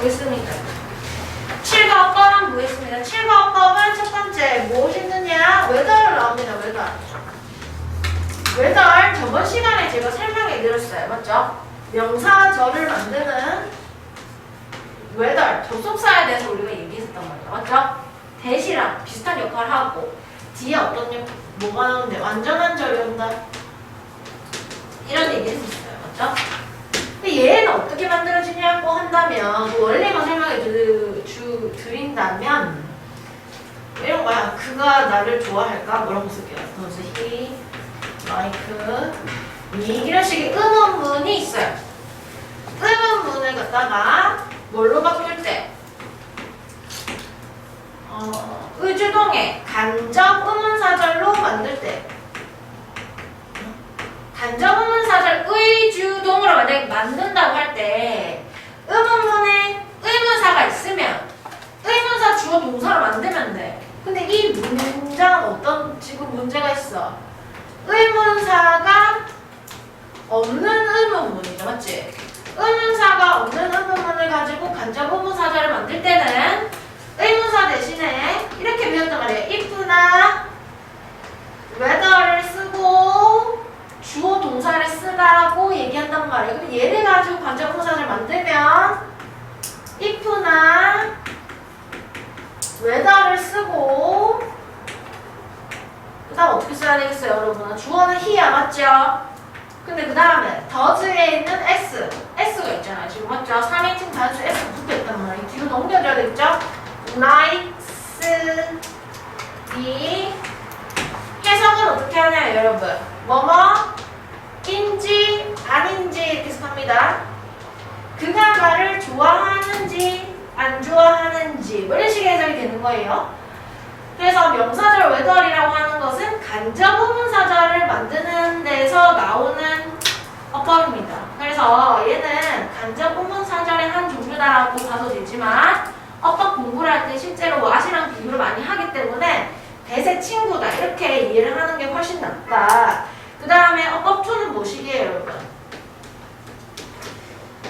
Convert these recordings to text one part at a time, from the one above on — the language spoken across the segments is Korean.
보겠습니다. 7가업법은 보겠습니다. 7가업법은 첫 번째 무엇이 있느냐? 웨더를 나옵니다. 웨더 저번 시간에 제가 설명해 드렸어요. 맞죠? 명사절을 만드는 웨더 접속사에 대해서 우리가 얘기했었단 말이에요. 맞죠? 대시랑 비슷한 역할을 하고 뒤에 어떤 뭐가 나오는데 완전한 절이 온다. 이런 얘기를 했었어요. 맞죠? 근데 얘는 어떻게 만들어지냐고 한다면 그 원리만 설명해 드린다면 이런 거야. 그가 나를 좋아할까? 뭐라고 쓸게요. 그래서 he, like, me 이런 식의 의문문이 있어요. 의문문을 갖다가 뭘로 바꿀 때? 의주동의 간접 의문사절로 만들 때 간접 의문사절 의주동으로 만약에 만든다고 할 때 의문문에 의문사가 있으면 의문사 주어 동사로 만들면 돼. 근데 이 문장은 어떤 지금 문제가 있어? 의문사가 없는 의문문이죠. 맞지? 의문사가 없는 의문문을 가지고 간접 의문사절을 만들 때는 의문사 대신에 이렇게 배웠단 말이에요. if나 whether를 쓰고 주어 동사를 쓰라고 얘기한단 말이에요. 그럼 얘를 가지고 간접 의문사절을 만들면 if나 whether를 쓰고 그 다음 어떻게 써야 되겠어요, 여러분? 주어는 he야, 맞죠? 근데 그 다음에 does에 있는 s가 있잖아요. 지금 맞죠? 3인칭 단수 s 붙어있단 말이에요. 뒤로 넘겨줘야 되겠죠? likes 이 해석은 어떻게 하냐요, 여러분? 뭐뭐인지 아닌지 이렇게 해석합니다. 그가 나를 좋아하는지 안 좋아하는지 뭐 이런 식의 해석이 되는 거예요. 그래서 명사절 whether이라고 하는 것은 간접 의문사절을 만드는 데서 나오는 어법입니다. 그래서 얘는 간접 의문사절의 한 종류다라고 봐도 되지만 어법 공부를 할 때 실제로 what이랑 비교를 많이 하기 때문에 대세 친구다 이렇게 이해를 하는 게 훨씬 낫다. 그 다음에 어법 2는 무엇이게요, 여러분?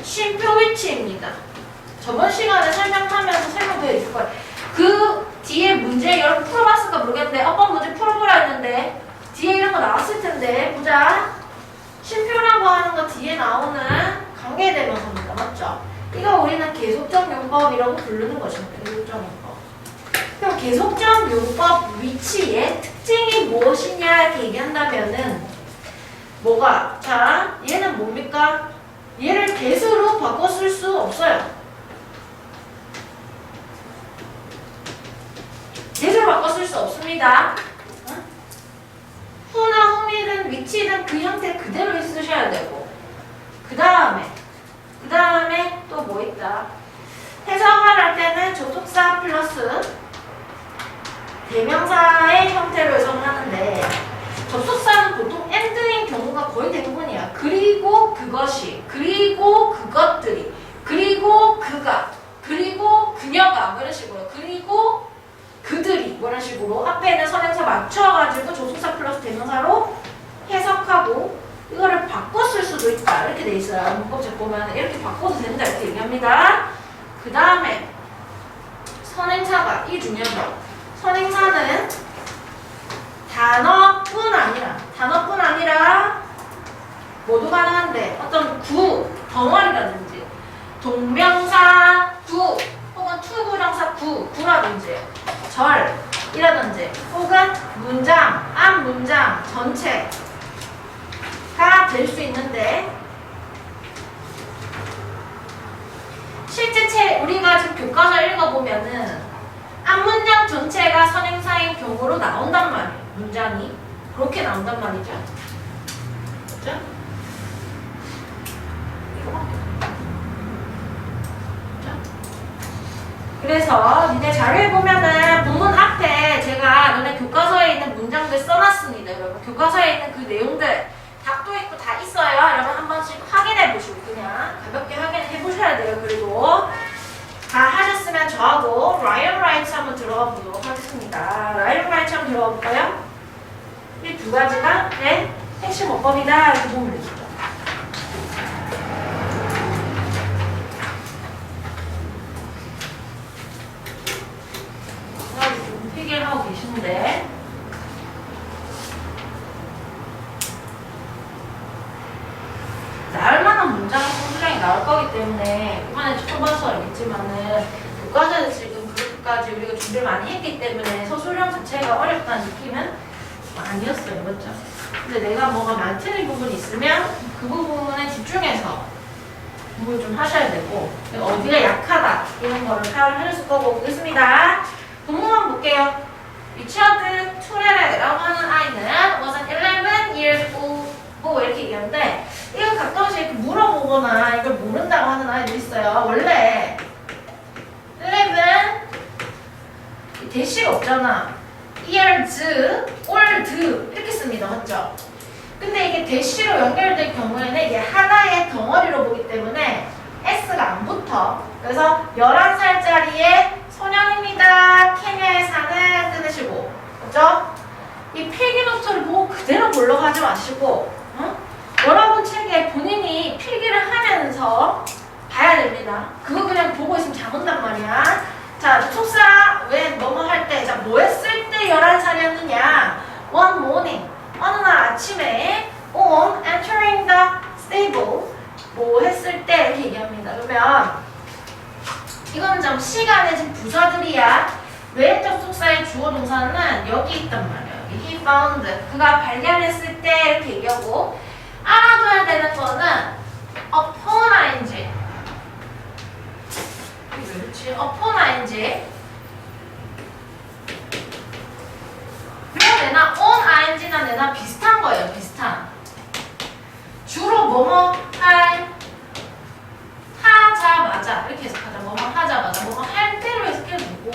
쉼표 위치입니다. 저번 시간에 설명하면서 설명해 줄 거예요. 그 뒤에 문제 여러분 풀어봤을까 모르겠는데 어법 문제 풀어보라 했는데 뒤에 이런 거 나왔을 텐데 보자. 쉼표라고 하는 거 뒤에 나오는 관계대명사입니다. 맞죠? 이거 우리는 계속적 용법이라고 부르는 것입니다. 계속적 용법. 그럼 계속적 용법 위치의 특징이 무엇이냐 이렇게 얘기한다면은 뭐가? 자, 얘는 뭡니까? 얘를 개수로 바꿔 쓸 수 없어요. 개수로 바꿔 쓸 수 없습니다. 후나 후미든 위치든 그 형태 그대로 쓰셔야 되고 그 다음에 또 뭐 있다? 해석을 할 때는 접속사 플러스 대명사의 형태로 해석을 하는데 접속사는 보통 and인 경우가 거의 대부분이야. 그리고 그것이, 그리고 그것들이, 그리고 그가, 그리고 그녀가 뭐 이런 식으로, 그리고 그들이 뭐 이런 식으로 앞에 있는 선행사 맞춰가지고 접속사 플러스 대명사로 해석하고 이거를 바꿔 쓸 수도 있다 이렇게 돼 있어요. 문법책 보면 이렇게 바꿔도 된다 이렇게 얘기합니다. 그 다음에 선행사가 이 중요한 거. 선행사는 단어뿐 아니라 모두 가능한데 어떤 덩어리라든지 동명사 구 혹은 투부정사 구라든지 절이라든지 혹은 문장, 앞문장 전체가 될 수 있는데 실제 우리가 지금 교과서 읽어보면은 앞문장 전체가 선행사인 경우로 나온단 말이에요. 문장이 그렇게 나온단 말이죠. 그렇죠? 그래서 니네 자료에 보면은 본문 앞에 제가 너네 교과서에 있는 문장들 써놨습니다. 여러분 교과서에 있는 그 내용들 답도 있고 다 있어요. 여러분 한 번씩 확인해 보시고 그냥 가볍게 확인해 보셔야 돼요. 그리고 다 하셨으면 저하고 라이언 라이트 한번 들어가 보도록 하겠습니다. 라이언 라이트 한번 들어가 볼까요? 이 두 가지가 핵심 어법이다 이렇게 보면 됩니다. 싶은데. 나올 만한 문장의 소수량이 나올 거기 때문에 이번에 처음 봐서 알겠지만은 교과서에서 지금 그렇게까지 우리가 준비를 많이 했기 때문에 소수량 자체가 어렵다는 느낌은 아니었어요. 맞죠? 근데 내가 뭐가 많다는 부분이 있으면 그 부분에 집중해서 공부를 좀 하셔야 되고 어디가 약하다 이런 거를 파악을 해줬을 거고 보겠습니다. 본문만 볼게요. 리처드 투레라고 하는 아이는 was 11 years old 이렇게 얘기하는데 이거 가끔씩 이렇게 물어보거나 이걸 모른다고 하는 아이도 있어요. 원래 11 대시가 없잖아. years old 이렇게 씁니다. 맞죠? 근데 이게 대시로 연결될 경우에는 이게 하나의 덩어리로 보기 때문에 S가 안 붙어. 그래서 11살짜리의 소년입니다. 케냐에 사는 끊으시고. 그죠? 이 필기노트를 보고 그대로 보려고 하지 마시고 여러분 책에 본인이 필기를 하면서 봐야 됩니다. 그거 그냥 보고 있으면 잘 온단 말이야. 자, 속사 왜 뭐뭐 할 때, 자, 뭐 했을 때 11살이었느냐? One morning. 어느 날 아침에 on entering the stable 뭐 했을 때 이렇게 얘기합니다. 그러면 이건 좀 시간의 지금 부사들이야. 외적 속사의 주어 동사는 여기 있단 말이야. 여기 he found 그가 발견했을 때 이렇게 얘기하고 알아둬야 되는 거는 upon ing 그렇지 upon ing 이거 내나 on ing나 내나 비슷한 거예요. 비슷한 주로 뭐뭐 하자마자 이렇게 해석하자. 뭐뭐 하자마자 뭐뭐 할 때로 해석해도 되고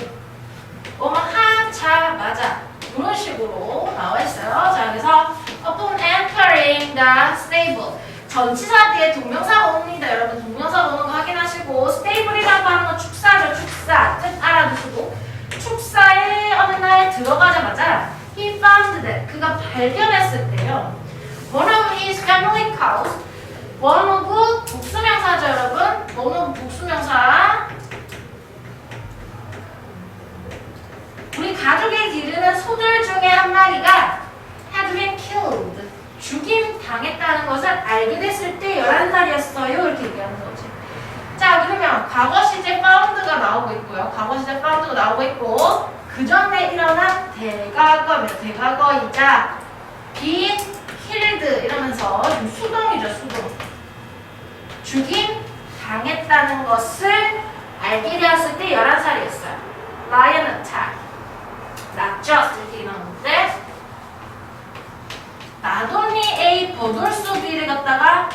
뭐뭐 하자마자 이런 식으로 나와 있어요. 자, 그래서 upon entering the stable 전치사 뒤에 동명사가 옵니다. 여러분 동명사가 오는 거 확인하시고 stable이라고 하는 건 축사죠. 축사 뜻 알아두시고 축사에 어느 날 들어가자마자 he found that 그가 발견했을 때요. one of his family cows one of 복수명사죠. 여러분 one of 복수명사 우리 가족이 기르는 소들 중에 한 마리가 had been killed 죽임 당했다는 것을 알게 됐을 때 11살이었어요. 이렇게 얘기하는 거지. 자, 그러면 과거 시제 found가 나오고 있고요. 과거 시제 found가 나오고 있고 그 전에 일어난 대과거입니다. 대과거이자 been killed 이러면서 좀 수동이죠. 수동. 죽임 당했다는 것을 알게 되었을 때 11살이었어요. lion attack. not just 이렇게 나오는데 나돈니 A 버돌소 B를 갖다가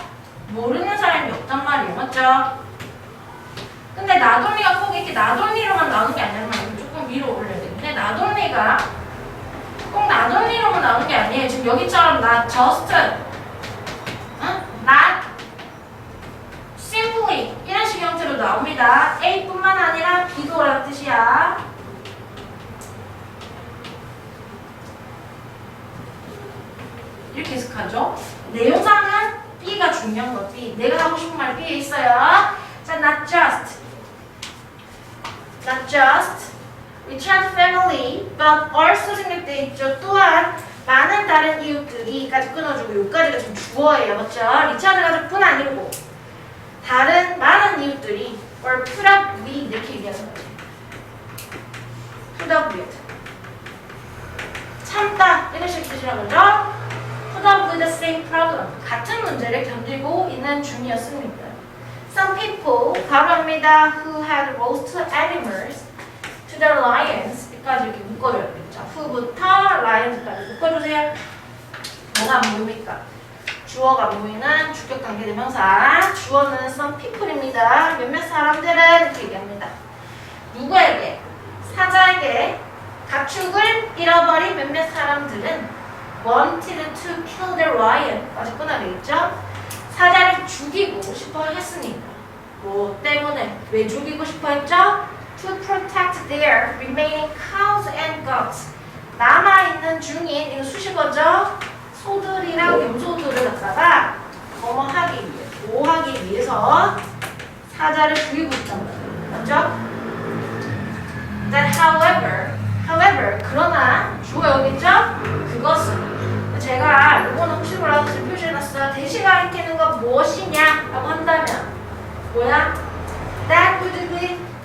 모르는 사람이 없단 말이에요. 맞죠? 근데 나돈니가 꼭 이렇게 나돈니로만 나오는 게 아니란 말이에요. 조금 위로 올려야 되는데 나돈니가 꼭 나돈니로만 나오는 게 아니에요. 지금 여기처럼 not just not simply 이런 식의 형태로 나옵니다. A뿐만 아니라 B도라는 뜻이야. 이렇게 해석하죠. 내용상은 B가 중요한 거. B. 내가 하고 싶은 말 B에 있어요. 자, not just. Not just. Richard family, but also 생략돼 있죠. 또한 많은 다른 이웃들이까지 끊어주고 여기까지가 지금 주어예요. 맞죠? 리차드 가족뿐 아니고 다른 많은 이웃들이 or put up with 이렇게 얘기하는 거지. put up with. 참다. 이런 식의 뜻이라고 그러죠. put up with the same problem. 같은 문제를 견디고 있는 중이었습니다. Some people, 바로입니다. who had lost animals to the lions. 여기까지 이렇게 묶어줘야 되겠죠. who부터 lions까지 묶어주세요. 뭐가 모입니까? 주어가 모이는 주격 관계대명사. 주어는 some people입니다. 몇몇 사람들은 이렇게 얘기합니다. 누구에게? 사자에게 가축을 잃어버린 몇몇 사람들은 wanted to kill the lion 까지 끊어내겠죠? 사자를 죽이고 싶어 했습니다. 뭐 때문에? 왜 죽이고 싶어 했죠? To protect their remaining cows and goats 남아있는 중인, 이거 수식어죠? 소들이랑 염소들을 갖다가 뭐뭐 하기 위해, 보호하기 위해서 사자를 죽이고 있단 말이에요. 맞죠? That however, 그러나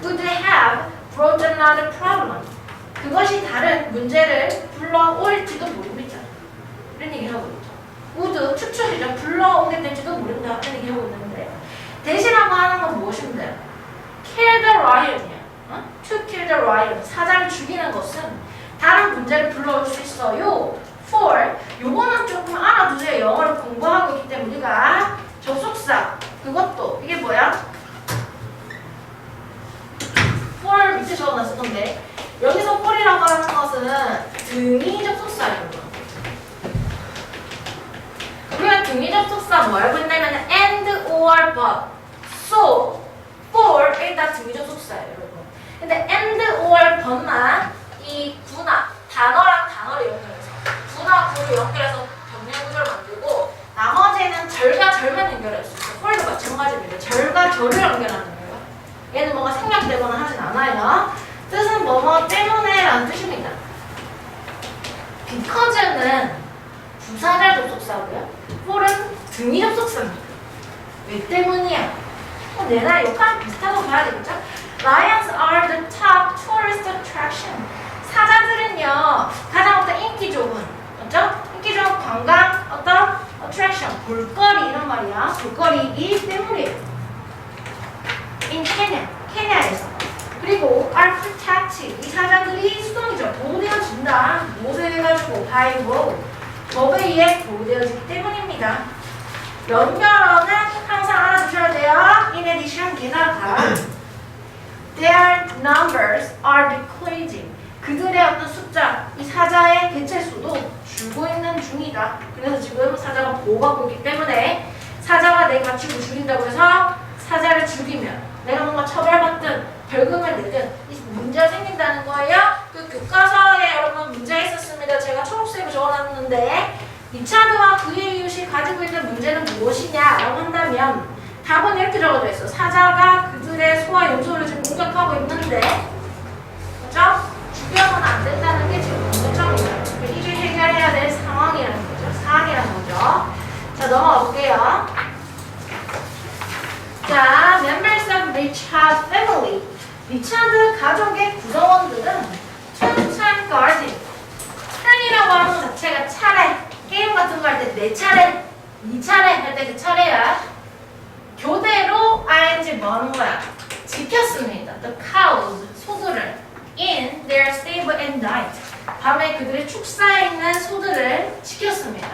would have brought another problem. 그것이 다른 문제를 불러올지도 모릅니다. 이런 얘기를 하고 있죠. would 추측이죠. 불러오게 될지도 모른다. 이런 얘기를 하고 있는데 대신하고 하는 건 무엇인데? kill the lion이야. to kill the lion. 사자를 죽이는 것은 다른 문제를 불러올 수 있어요. for 요거는 조금 알아두세요. 영어를 공부하고 있기 때문에 우리가 접속사 그것도 이게 뭐야? for 밑에 적어놨을 건데 여기서 for이라고 하는 것은 등위 접속사예요. 우리가 등위 접속사 뭐 알고 있냐면 and, or, but, so, for 일단 등위 접속사예요, 여러분. 근데 and, or, but만 이 구나 단어랑 단어를 연결해서 구나 구를 연결해서 병렬 구조를 만들고 나머지는 절과 절만 연결할 수 있어요. for도 마찬가지입니다. 절과 절을 연결하는 거예요. 얘는 뭐가 생략되거나 하진 않아요. 뜻은 뭐뭐 때문에 라는 뜻입니다. because는 부사절 접속사고요. for은 등위 접속사입니다. 왜 때문이야? 내나 역할은 비슷하다고 봐야 되겠죠? Lions are the top tourist attraction. 사자들은요 가장 어떤 인기 좋은, 맞죠? 인기 좋은 관광 어떤 attraction, 볼거리 이런 말이야. 볼거리이기 때문이에요. In Kenya, 케냐에서. 그리고 are protected. 이 사자들이 수동이죠. 보호되어진다. 무엇에 해가지고 by law. 법에 의해 보호되어지기 때문입니다. 연결어는 항상 알아두셔야 돼요. In addition, 게다가 their numbers are decreasing. 그들의 어떤 숫자, 이 사자의 개체수도 줄고 있는 중이다. 그래서 지금 사자가 보호받고 있기 때문에 사자가 내 가축을 죽인다고 해서 사자를 죽이면 내가 뭔가 처벌받든 벌금을 내든 이 문제가 생긴다는 거예요. 그 교과서에 여러분 문제가 있었습니다. 제가 초록색으로 적어놨는데 리차드와 그의 이웃이 가지고 있는 문제는 무엇이냐라고 한다면 답은 이렇게 적어져 있어. 사자가 그들의 소와 염소를 지금 공격하고 있는데, 그렇죠? 죽여서는 안 된다는 게 지금 문제점이에요. 이를 해결해야 될 상황이라는 거죠. 사항이라는 거죠. 자, 넘어가 볼게요. 자, members of Richard's family. 리차드 가족의 구성원들은 two-time garden. 턴이라고 하는 것 자체가 차례. 게임 같은 거 할 때 내 차례, 네 차례 할 때 그 차례야. 교대로 ing 뭐 하는 거야? 지켰습니다. The cows, 소들을 in their stable at night. 밤에 그들의 축사에 있는 소들을 지켰습니다.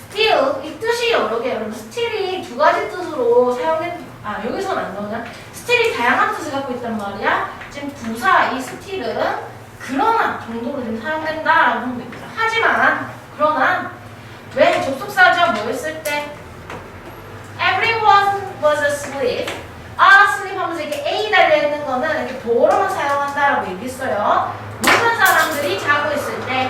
Still, 이 뜻이 여러 개예요. 여러분, still이 두 가지 뜻으로 사용된, 여기서는 안 나오냐? still이 다양한 뜻을 갖고 있단 말이야. 지금 부사, 이 still은 그러나 정도로 지금 사용된다라고 하는 거 있죠. 하지만, 그러나, 왜 접속사죠? 뭐 했을 때? Everyone was asleep. asleep 하면서 이렇게 A 달려있는 거는 이렇게 보어로만 사용한다라고 얘기했어요. 모든 사람들이 자고 있을 때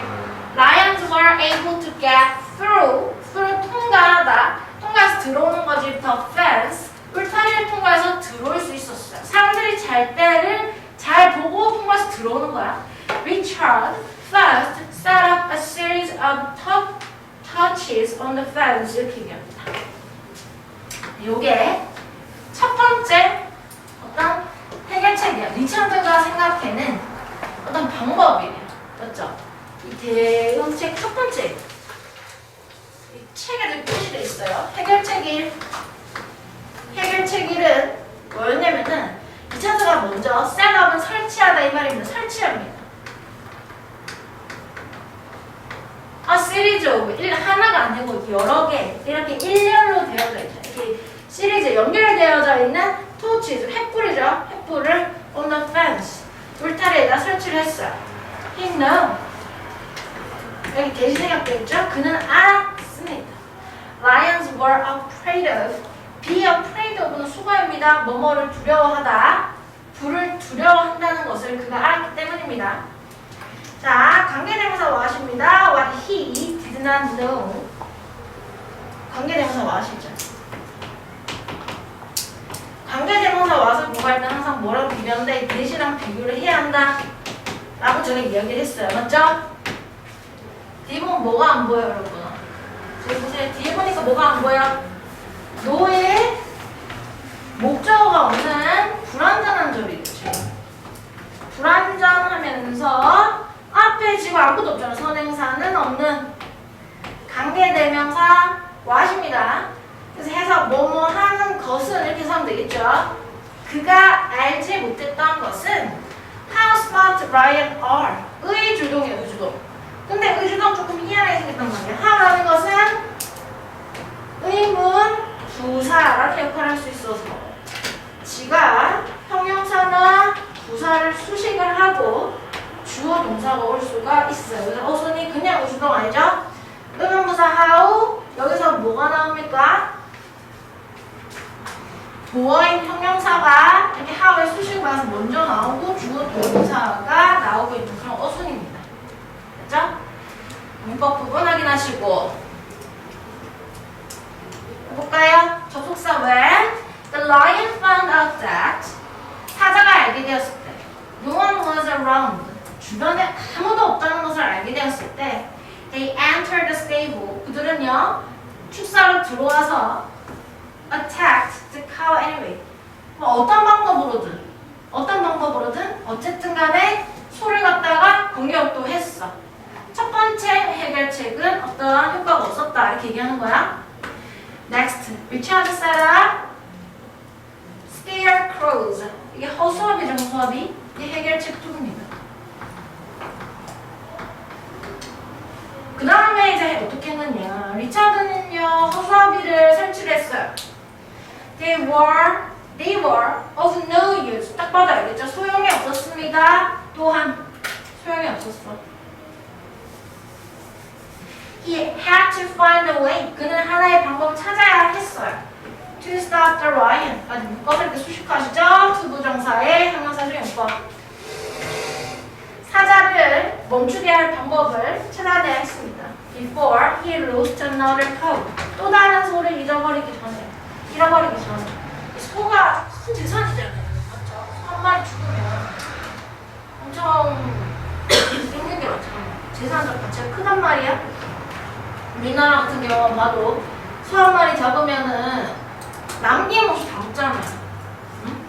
Lions were able to get through 통과하다. 통과해서 들어오는 거지. The fence. 울타리를 통과해서 들어올 수 있었어요. 사람들이 잘 때를 잘 보고 통과해서 들어오는 거야. Richard first set up a series of touches on the fence. 이렇게 얘기합니다. 요게 첫 번째 어떤 해결책이야. 리차드가 생각해낸 어떤 방법이에요. 맞죠? 이 대응책 첫 번째. 이 책에도 표시되어 있어요. 해결책 1은 뭐였냐면은 리차드가 먼저 셋업은 설치하다 이 말입니다. 설치합니다. 시리즈 오브 하나가 아니고 여러 개 이렇게 일렬로 되어져 있죠. 이렇게 시리즈 연결되어져 있는 토치, 횃불이죠. 횃불을 on the fence 울타리에다 설치를 했어요. He knew 여기 대시 생략되어 있죠. 그는 알았습니다. Lions were afraid of be afraid of는 수거입니다. 뭐뭐를 두려워하다, 불을 두려워한다는 것을 그가 알았기 때문입니다. 자, 관계대명사 what입니다. What he did not know. 관계대명사 what이죠. 관계대명사 what을 구할 때 항상 뭐라고 비교하는데 대시랑 비교를 해야 한다 라고 전에 이야기를 했어요. 맞죠? 뒤에 보면 뭐가 안 보여요, 여러분? 저기 보세요. 뒤에 보니까 뭐가 안 보여? 노의 목적어가 없는 불완전한 절이죠. 없는 관계대명사 what입니다. 그래서 해서 뭐뭐 하는 것은 이렇게 하면 되겠죠. 그가 알지 못했던 것은 How smart Ryan are. 의주동이에요, 의주동. 근데 의주동 조금 희한하게 생겼단 말이에요. how라는 것은 의문 부사라는 역할을 할 수 있어서 지가 형용사나 부사를 수식을 하고 주어 동사가 올 수가 있어요. 그래서 어순이 그냥 의주동 아니죠? 의문부사 how 여기서 뭐가 나옵니까? 도어인 형용사가 이렇게 how의 수식을 받아서 먼저 나오고 주어 동사가 나오고 있는 그런 어순입니다. 됐죠? 문법 부분 확인하시고 볼까요? 접속사 when the lion found out that 사자가 알게 되었을 때 no one was around 주변에 아무도 없다는 것을 알게 되었을 때 they entered the stable 그들은요 축사로 들어와서 attacked the cow anyway 뭐 어떤 방법으로든 어쨌든 간에 소를 갖다가 공격도 했어. 첫 번째 해결책은 어떠한 효과가 없었다 이렇게 얘기하는 거야. Next, recharge setup, scarecrows. 이게 허수아비죠, 허수아비. 이게 해결책 2입니다. 그 다음에 이제 어떻게 했느냐. 리차드는요, 허수아비를 설치를 했어요. They were of no use. 딱 봐도 알겠죠? 소용이 없었습니다. 또한 소용이 없었어. He had to find a way. 그는 하나의 방법을 찾아야 했어요. To stop the lion. 아주 문법을 이렇게 수식하시죠? 투부정사의 형용사 수용법. 사자를 멈추게 할 방법을 찾아내야 했습니다. Before he lost another cow. 또 다른 소를 잃어버리기 전에. 이 소가 큰 재산이잖아요. 맞죠? 소 한 마리 죽으면 엄청 있는 게 많잖아요. 재산적 가치가 크단 말이야. 우리나라 같은 경우 봐도 소 한 마리 잡으면은 남김없이 다 먹잖아요. 응?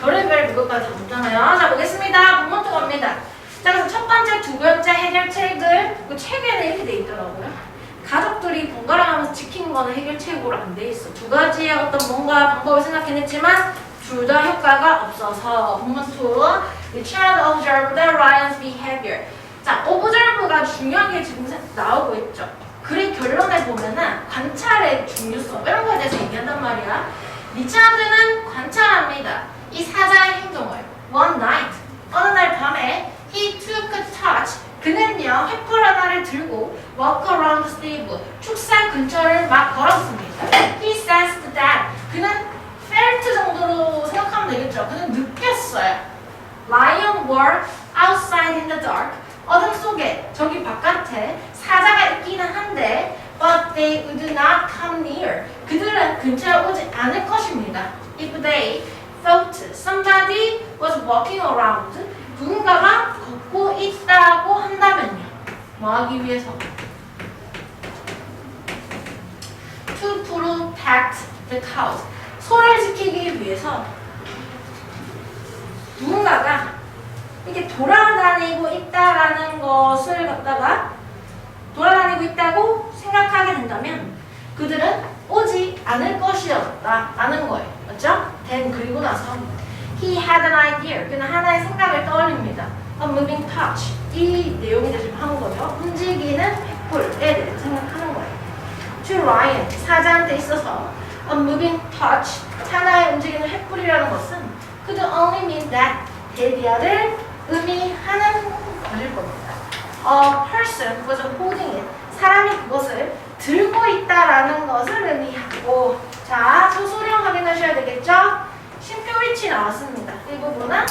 별의별 그것까지 다 먹잖아요. 자, 보겠습니다. 본문도 갑니다. 자, 그래서 첫 번째, 두 번째 해결책을 그 책에는 이렇게 돼 있더라고요. 가족들이 번갈아가면서 지키는 거는 해결책으로 안 돼 있어. 두 가지의 어떤 뭔가 방법을 생각해냈지만 둘 다 효과가 없어서 본문 2 We try to observe the lion's behavior. 자, observe가 중요한 게 지금 나오고 있죠. 글의 결론에 보면은 관찰의 중요성 이런 거에 대해서 얘기한단 말이야. 리차드는 관찰합니다. 이 사자의 행동을. One night, 어느 날 밤에 he took a touch. 그는요 횃불 하나를 들고 walk around the stable. 축사 근처를 막 걸었습니다. He sensed that. 그는 felt 정도로 생각하면 되겠죠. 그는 느꼈어요. Lion were outside in the dark. 어둠 속에 저기 바깥에 사자가 있기는 한데 but they would not come near. 그들은 근처에 오지 않을 것입니다. If they thought somebody was walking around. 누군가가 걷고 있다고 한다면요. 뭐 하기 위해서? To protect the cows. 소를 지키기 위해서 누군가가 이렇게 돌아다니고 있다라는 것을 갖다가 돌아다니고 있다고 생각하게 된다면 그들은 오지 않을 것이었다라는 거예요. 맞죠? then 그리고 나서 he had an idea. 그는 하나의 생각을 떠올립니다. A moving touch. 이 내용이 지금 하는 거죠. 움직이는 횃불에 대해서 생각하는 거예요. To Ryan, 사자한테 있어서 a moving touch, 하나의 움직이는 횃불이라는 것은 could only mean that, 대비어를 의미하는 것일 겁니다. A person was holding it. 사람이 그것을 들고 있다라는 것을 의미하고. 자, 소수령 확인하셔야 되겠죠? 쉼표 위치 나왔습니다. 이 부분은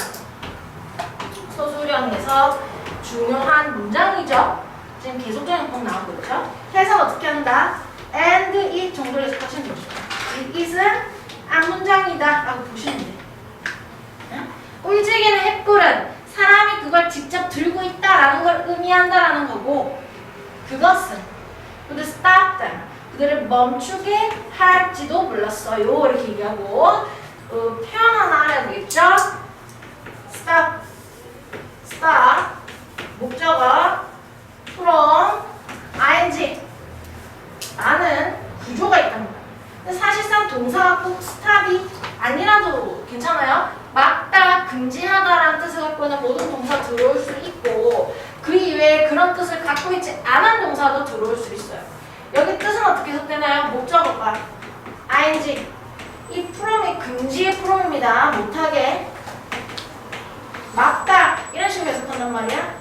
소수령에서 중요한 문장이죠. 지금 계속적인 법 나오고 있죠. 해석 어떻게 한다? and it 정도로 해석하시면 됩니다. it은 앞문장이다 라고 보시면 돼요. 움직이는 횃불은 사람이 그걸 직접 들고 있다라는 걸 의미한다라는 거고, 그것은 would stop them. 그들을 멈추게 할지도 몰랐어요. 이렇게 얘기하고 표현 하나 알아야 되겠죠? stop 목적어 동사가 꼭 stop이 아니라도 괜찮아요. 막다, 금지하다라는 뜻을 갖고 있는 모든 동사 들어올 수 있고 그 이외에 그런 뜻을 갖고 있지 않은 동사도 들어올 수 있어요. 여기 뜻은 어떻게 해석되나요? 목적어가 ing. 이 from이 금지의 from입니다. 못하게 막다 이런 식으로 해석한단 말이야.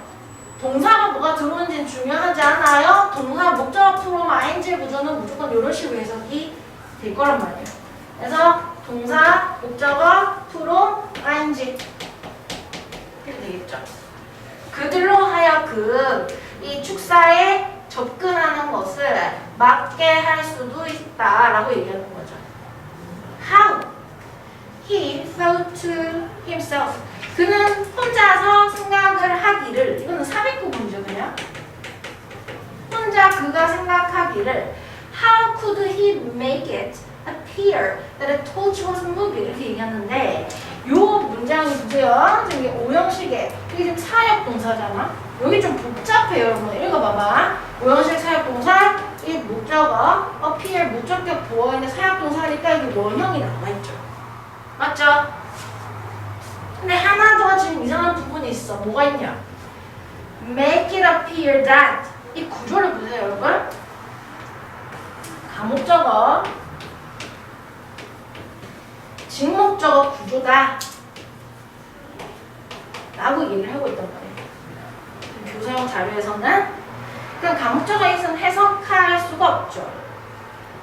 동사가 뭐가 들어오는지는 중요하지 않아요. 동사 목적어 from ing 구조는 무조건 이런 식으로 해석이 될 거란 말이에요. 그래서 동사 목적어 from ing 이렇게 되겠죠. 그들로 하여금 이 축사에 접근하는 것을 막게 할 수도 있다라고 얘기하는 거죠. How? He thought to himself. 그는 혼자서 생각을 하기를. 이거는 369문제죠 그냥. 혼자 그가 생각하기를 How could he make it appear that a torch was moving? 이렇게 얘기하는데 요 문장이 보세요. 지금 이게 오형식에 이게 지금 사역동사잖아. 여기 좀 복잡해요 여러분. 읽어봐봐. 오형식 사역동사 이 목적어 appear 목적격 보어있는 사역동사니까 이게 원형이 나와있죠. 맞죠? 근데 하나 더 지금 이상한 부분이 있어. 뭐가 있냐? make it appear that 이 구조를 보세요 여러분. 가목적어 직목적어 구조다 라고 얘기를 하고 있단 말이에요. 교사용 자료에서는 그럼 가목적어에 있어서 해석할 수가 없죠.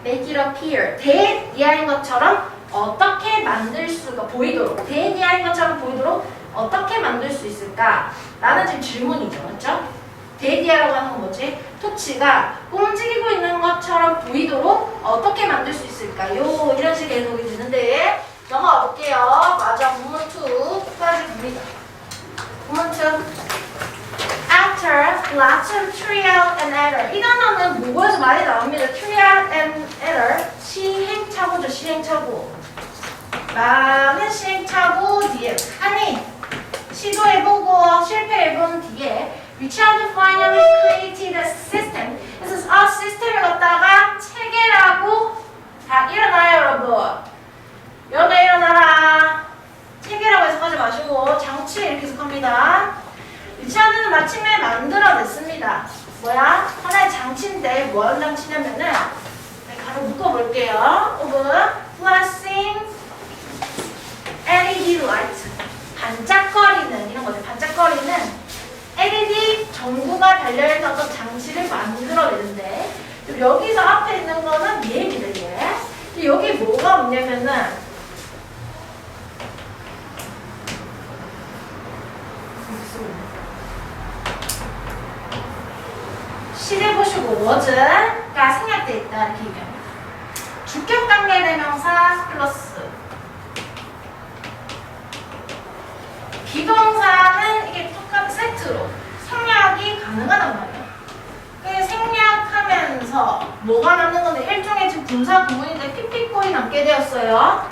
make it appear 대이하인 것처럼 어떻게 만들 수가 보이도록 대이하인 것처럼 보이도록 어떻게 만들 수 있을까? 라는 지금 질문이죠. 맞죠? 대디아라고 하는 건 뭐지? 토치가 움직이고 있는 것처럼 보이도록 어떻게 만들 수 있을까요? 이런 식의 해석이 되는데 넘어가 볼게요. 맞아, 부문 2까지 갑니다. 부문 2. After lots of trial and error. 이 단어는 모국어에서 많이 나옵니다. trial and error. 시행착오죠, 시행착오. 많은 시행착오 뒤에. 아니, 시도해보고 실패해본 뒤에 Richard finally created a system. 그래서 시스템을 갖다가 체계라고 다 일어나요, 여러분. 연애 일어나라. 체계라고 해석하지 마시고 장치 이렇게 해석합니다. 리차드는 마침내 만들어냈습니다. 뭐야? 하나의 장치인데 뭐 하는 장치냐면은 가로 묶어볼게요. 오브 flashing LED light. 반짝거리는 이런 거죠. 반짝거리는 LED 전구가 달려있는 어떤 장치를 만들어내는데 여기서 앞에 있는 거는 얘입니다. 얘. 여기 뭐가 없냐면은 시제 보시고 was가 생략되어 있다 이렇게 얘기합니다. 주격 관계 대명사 플러스 비동사는 이게 똑같은 세트로 생략이 가능하단 말이에요. 그 생략하면서 뭐가 남는 건데 일종의 지금 분사 구문인데 삐삐꼴이 남게 되었어요.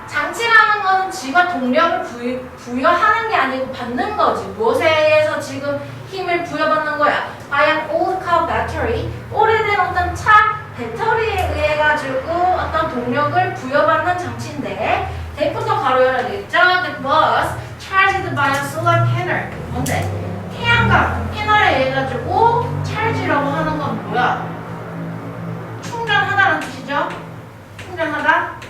장치라는 건 지가 동력을 부여하는 게 아니고 받는 거지. 무엇에 의해서 지금 힘을 부여받는 거야? By an old car battery. 오래된 어떤 차 배터리에 의해 가지고 어떤 동력을 부여받는 장치인데 대부터 가로 열어야 되겠죠? That was charged by a solar panel. 뭔데? 태양광 패널에 의해 가지고 charge라고 하는 건 뭐야? 충전하다는 뜻이죠? 충전하다.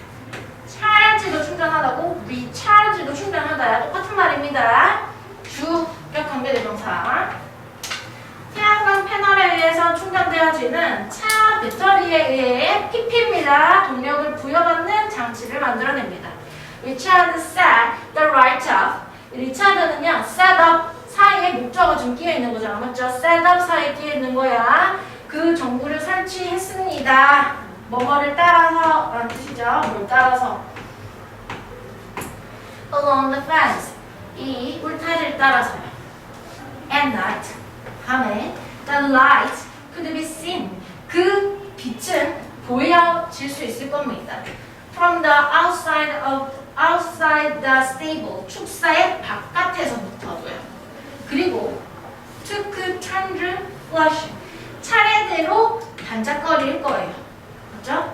charge도 충전하다고 recharge도 충전하다야 똑같은 말입니다. 주격 관계대명사. 태양광 패널에 의해서 충전되어지는 차 배터리에 의해 PP입니다. 동력을 부여받는 장치를 만들어냅니다. Richard set the right up. 리차드는요, set up 사이에 목적어 좀 끼어 있는 거잖아. 맞죠? set up 사이에 끼어 있는 거야. 그 전구를 설치했습니다. 뭐뭐를 따라서 라는 뜻이죠. 뭘 따라서. Along the fence. 이 울타리를 따라서요. At night. 밤에 the light could be seen. 그 빛은 보여질 수 있을 겁니다. From the outside the stable. 축사의 바깥에서부터도요. 그리고 took turns flashing. 차례대로 반짝거릴 거예요. 그렇죠?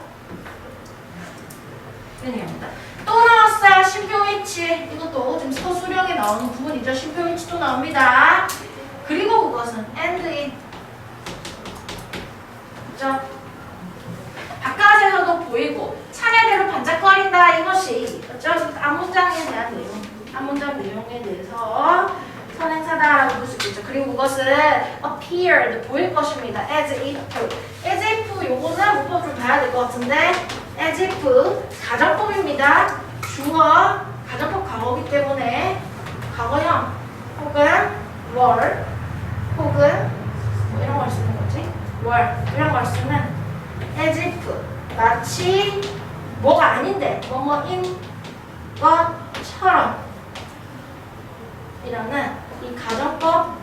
이런 얘기입니다. 또 나왔어요. 쉼표위치. 이것도 지금 서술형에 나오는 부분이죠. 쉼표위치 또 나옵니다. 그리고 그것은 and it. 그죠? 바깥에서도 보이고 차례대로 반짝거린다. 이것이 그죠? 앞문장에 대한 내용. 앞문장 내용에 대해서 선행사다라고 볼 수 있죠. 그리고 그것은 appeared, 보일 것입니다. as if. as if 요거는 문법을 봐야 될 것 같은데 as if 가정법입니다. 주어 가정법 과거이기 때문에 과거형 혹은 were 혹은 뭐 이런 걸 쓰는 거지? were 이런 걸 쓰는 as if 마치 뭐가 아닌데 뭐뭐인 것처럼 이라는 이 가정법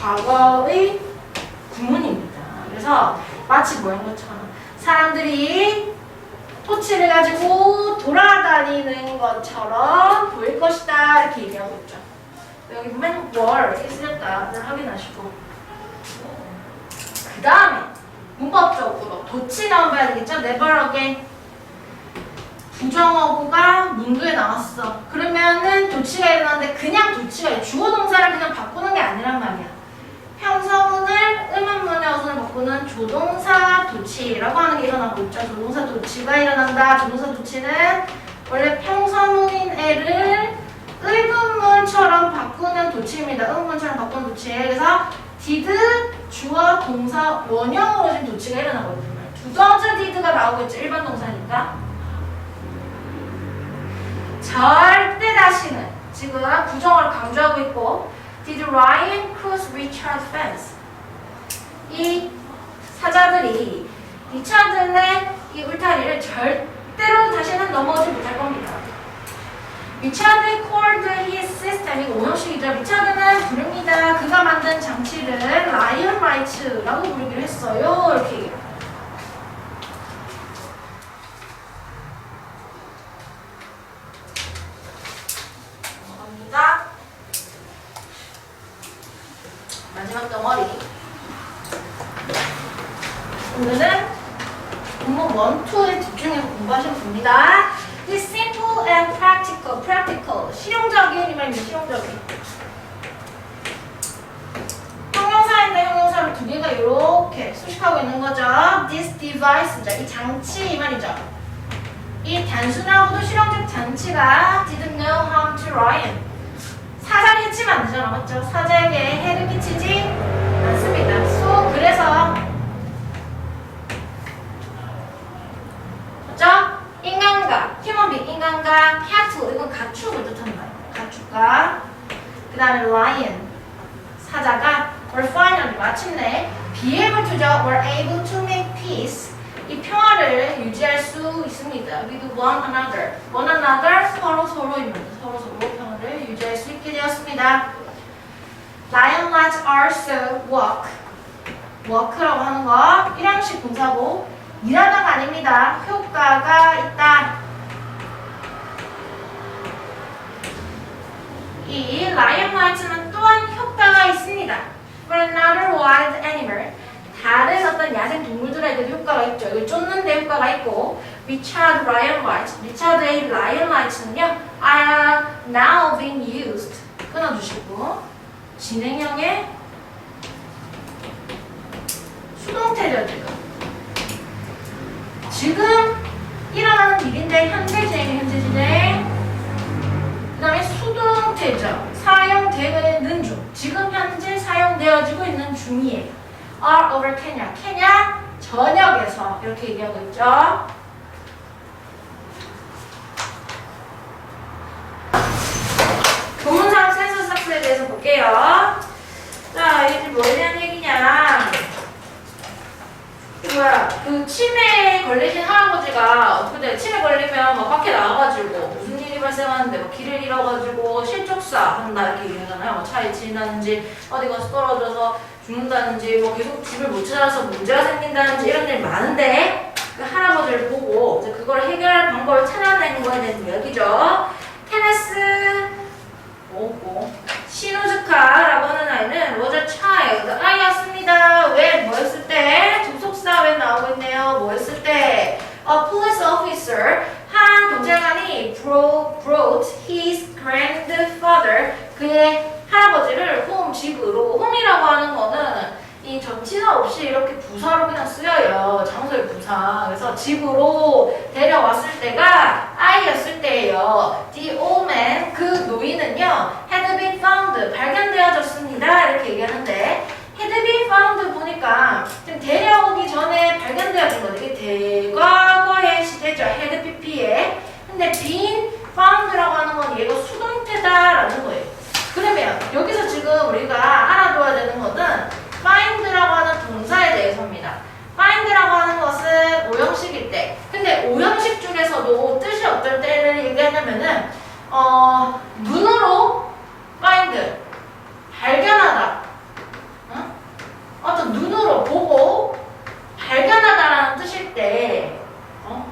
과거의 구문입니다. 그래서 마치 뭐인 것처럼 사람들이 토치를 가지고 돌아다니는 것처럼 보일 것이다 이렇게 얘기하고 있죠. 여기 보면 were 이렇게 쓰였다를 확인하시고 그 다음에 문법적으로 도치 나와봐야 되겠죠. never again 부정어구가 문구에 나왔어. 그러면은 도치가 일어나는데 그냥 도치가 주어 동사를 그냥 바꾸는 게 아니란 말이야. 평서문을 의문문의 어순을 바꾸는 조동사 도치라고 하는 게 일어나고 있죠. 조동사 도치가 일어난다. 조동사 도치는 원래 평서문인 애를 의문문처럼 바꾸는 도치입니다. 의문문처럼 바꾸는 도치예요. 그래서 did 주어 동사 원형으로 지금 도치가 일어나거든요. 두더즈 did가 나오고 있죠. 일반 동사니까. 절대 다시는 지금 부정어를 강조하고 있고 Did Ryan cross Richard's fence? 이 사자들이 리차드의 이 울타리를 절대로 다시는 넘어오지 못할 겁니다. 리차드 called his system. 이거 원어식이죠. 리차드는 부릅니다. 그가 만든 장치를 라이언 라이츠라고 부르기로 했어요. 이렇게 얘기해요. 마지막 덩어리. 오늘은 공목 1, 2에 집중해서 공부하시면 됩니다. This simple and practical. 실용적인 이 말입니다. 실용적인. 형용사인데 형용사를 두 개가 이렇게 수식하고 있는 거죠. This device죠. 이 장치 이 말이죠. 이 단순하고도 실용적 장치가 didn't know how to Ryan. 사자를 해치면 안 되잖아, 맞죠? 사자에게 해를 끼치지 않습니다. 그래서 맞죠? 인간과 휴먼비 인간과 캣 이건 가축을 뜻하는 거예요. 가축과 그 다음에 lion 사자가 were finally 마침내 be able to죠 were able to make peace 이 평화를 유지할 수 있습니다. with one another 서로입니다. 서로 평화를 유지할 수 있게 되었습니다. Lion lets also walk라고 하는 거 일형식 분사고 일하다가 아닙니다. 효과가 있다. 이 lion lets는 또한 효과가 있습니다. For another wild animal 다른 어떤 야생 동물들에게도 효과가 있죠. 이걸 쫓는데 효과가 있고 Richard Lion Lights, 리차드의 Lion Lights는요 are now being used 끊어주시고 진행형의 수동태죠. 지금 일어나는 일인데 현재 진행 그 다음에 수동태죠. 사용되는 중 지금 현재 사용되어지고 있는 중이에요. All over Kenya. 케냐 전역에서 이렇게 얘기하고 있죠. 본문상 센서스 학습에 대해서 볼게요. 자, 이게 뭐에 대한 얘기냐. 그 치매에 걸리신 할아버지가 어떻게 돼? 치매 걸리면 막 밖에 나와가지고 무슨 일이 발생하는데 뭐 길을 잃어가지고 실족사 한다 이렇게 얘기하잖아요. 뭐 차에 지나는지 어디 가서 떨어져서 죽는다든지 뭐 계속 집을 못 찾아서 문제가 생긴다든지 이런 일이 많은데 그 할아버지를 보고 이제 그걸 해결할 방법을 찾아내는 거에 대한 이야기죠. 케네스 시누즈카라고 하는 아이는 was a child 아이였습니다. 왜? 뭐 했을 때? 접속사 왜 나오고 있네요. 뭐 했을 때? police officer brought his grandfather 그의 할아버지를 home 집으로 home이라고 하는 거는 이 전치사 없이 이렇게 부사로 그냥 쓰여요. 장소의 부사. 그래서 집으로 데려왔을 때가 I였을 때예요. The old man 그 노인은요 had been found 발견되어졌습니다. 이렇게 얘기하는데 had been found 보니까 지금 데려오기 전에 발견되어진 거죠. 이게 대과거의 시제죠. had pp에. 근데 been found라고 하는 건 얘가 수동태다라는 거예요. 그러면 여기서 지금 우리가 알아둬야 되는 거는 find라고 하는 동사에 대해서입니다. find라고 하는 것은 오형식일 때. 근데 오형식 중에서도 뜻이 어떨 때를 얘기하냐면은 눈으로 find 발견하다. 어떤 눈으로 보고 발견하다라는 뜻일 때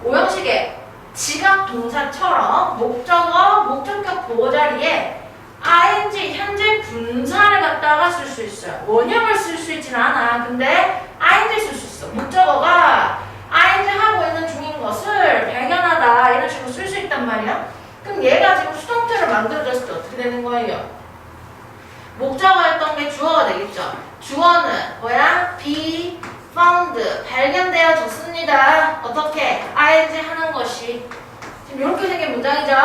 오형식의 지각 동사처럼 목적어, 목적격 보호 자리에 ing 현재 분사를 갖다가 쓸 수 있어요. 원형을 쓸 수 있진 않아. 근데 ing 쓸 수 있어. 목적어가 ing 하고 있는 중인 것을 발견하다 이런 식으로 쓸 수 있단 말이야. 그럼 얘가 지금 수동태를 만들어졌을 때 어떻게 되는 거예요? 목적어였던 게 주어가 되겠죠. 주어는 뭐야? be found 발견되어졌습니다. 어떻게? ing 하는 것이 지금 이렇게 생긴 문장이죠.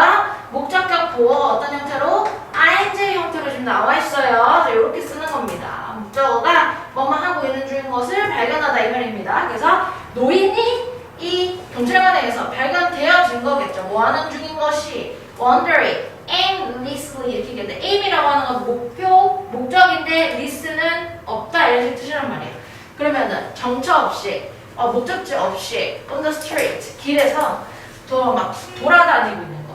목적격 보어가 어떤 형태로? ing 형태로 지금 나와 있어요. 이렇게 쓰는 겁니다. 목적어가 뭐뭐 하고 있는 중인 것을 발견하다 이 말입니다. 그래서 노인이 이 경찰관에 의해서 발견되어진 거겠죠. 뭐 하는 중인 것이 wondering, aimlessly 이렇게 얘기하는데 aim이라고 하는 건 목표, 목적인데 less는 없다 이런 뜻이란 말이에요. 그러면은 정처 없이, 목적지 없이 on the street, 길에서 막 돌아다니고 있는 거,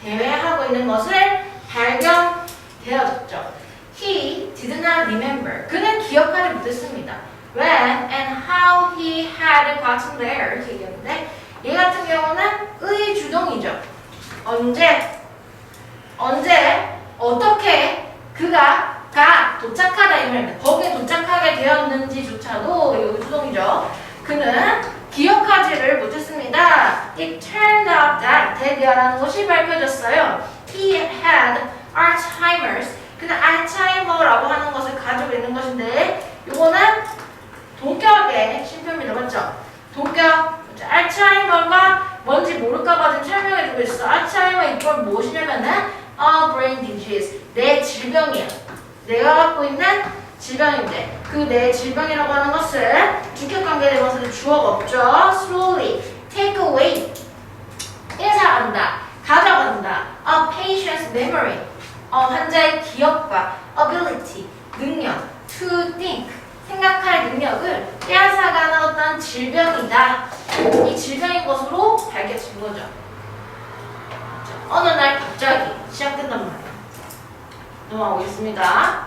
대회하고 있는 것을 발견되어졌죠. He did not remember. 그는 기억하지 못했습니다. When and how he had gotten there. 이렇게 얘기했는데 얘 같은 경우는 의 주동이죠. 언제, 어떻게 그가 도착하다 이 말입니다. 거기에 도착하게 되었는지조차도 의 주동이죠. 그는 기억하지를 못했습니다. It turned out that 대개라는 것이 밝혀졌어요. He had Alzheimer's. 그는 알츠하이머라고 하는 것을 가지고 있는 것인데 이거는 동격의 신표입니다. 맞죠? 동격. 알츠하이머가 뭔지 모를까봐 지금 설명해주고 있어. 알츠하이머 이건 무엇이냐면은 a brain disease. 내 질병이야. 내가 갖고 있는 질병인데 그 내 질병이라고 하는 것은 주격관계에 대해서는 주어가 없죠. slowly take away 뺏어간다, 가져간다. a patient's memory 환자의 기억과 ability 능력 to think 생각할 능력을 빼앗아가는 어떤 질병이다. 이 질병인 것으로 밝혀진 거죠. 어느 날 갑자기 시작된단 말이에요. 넘어가보겠습니다.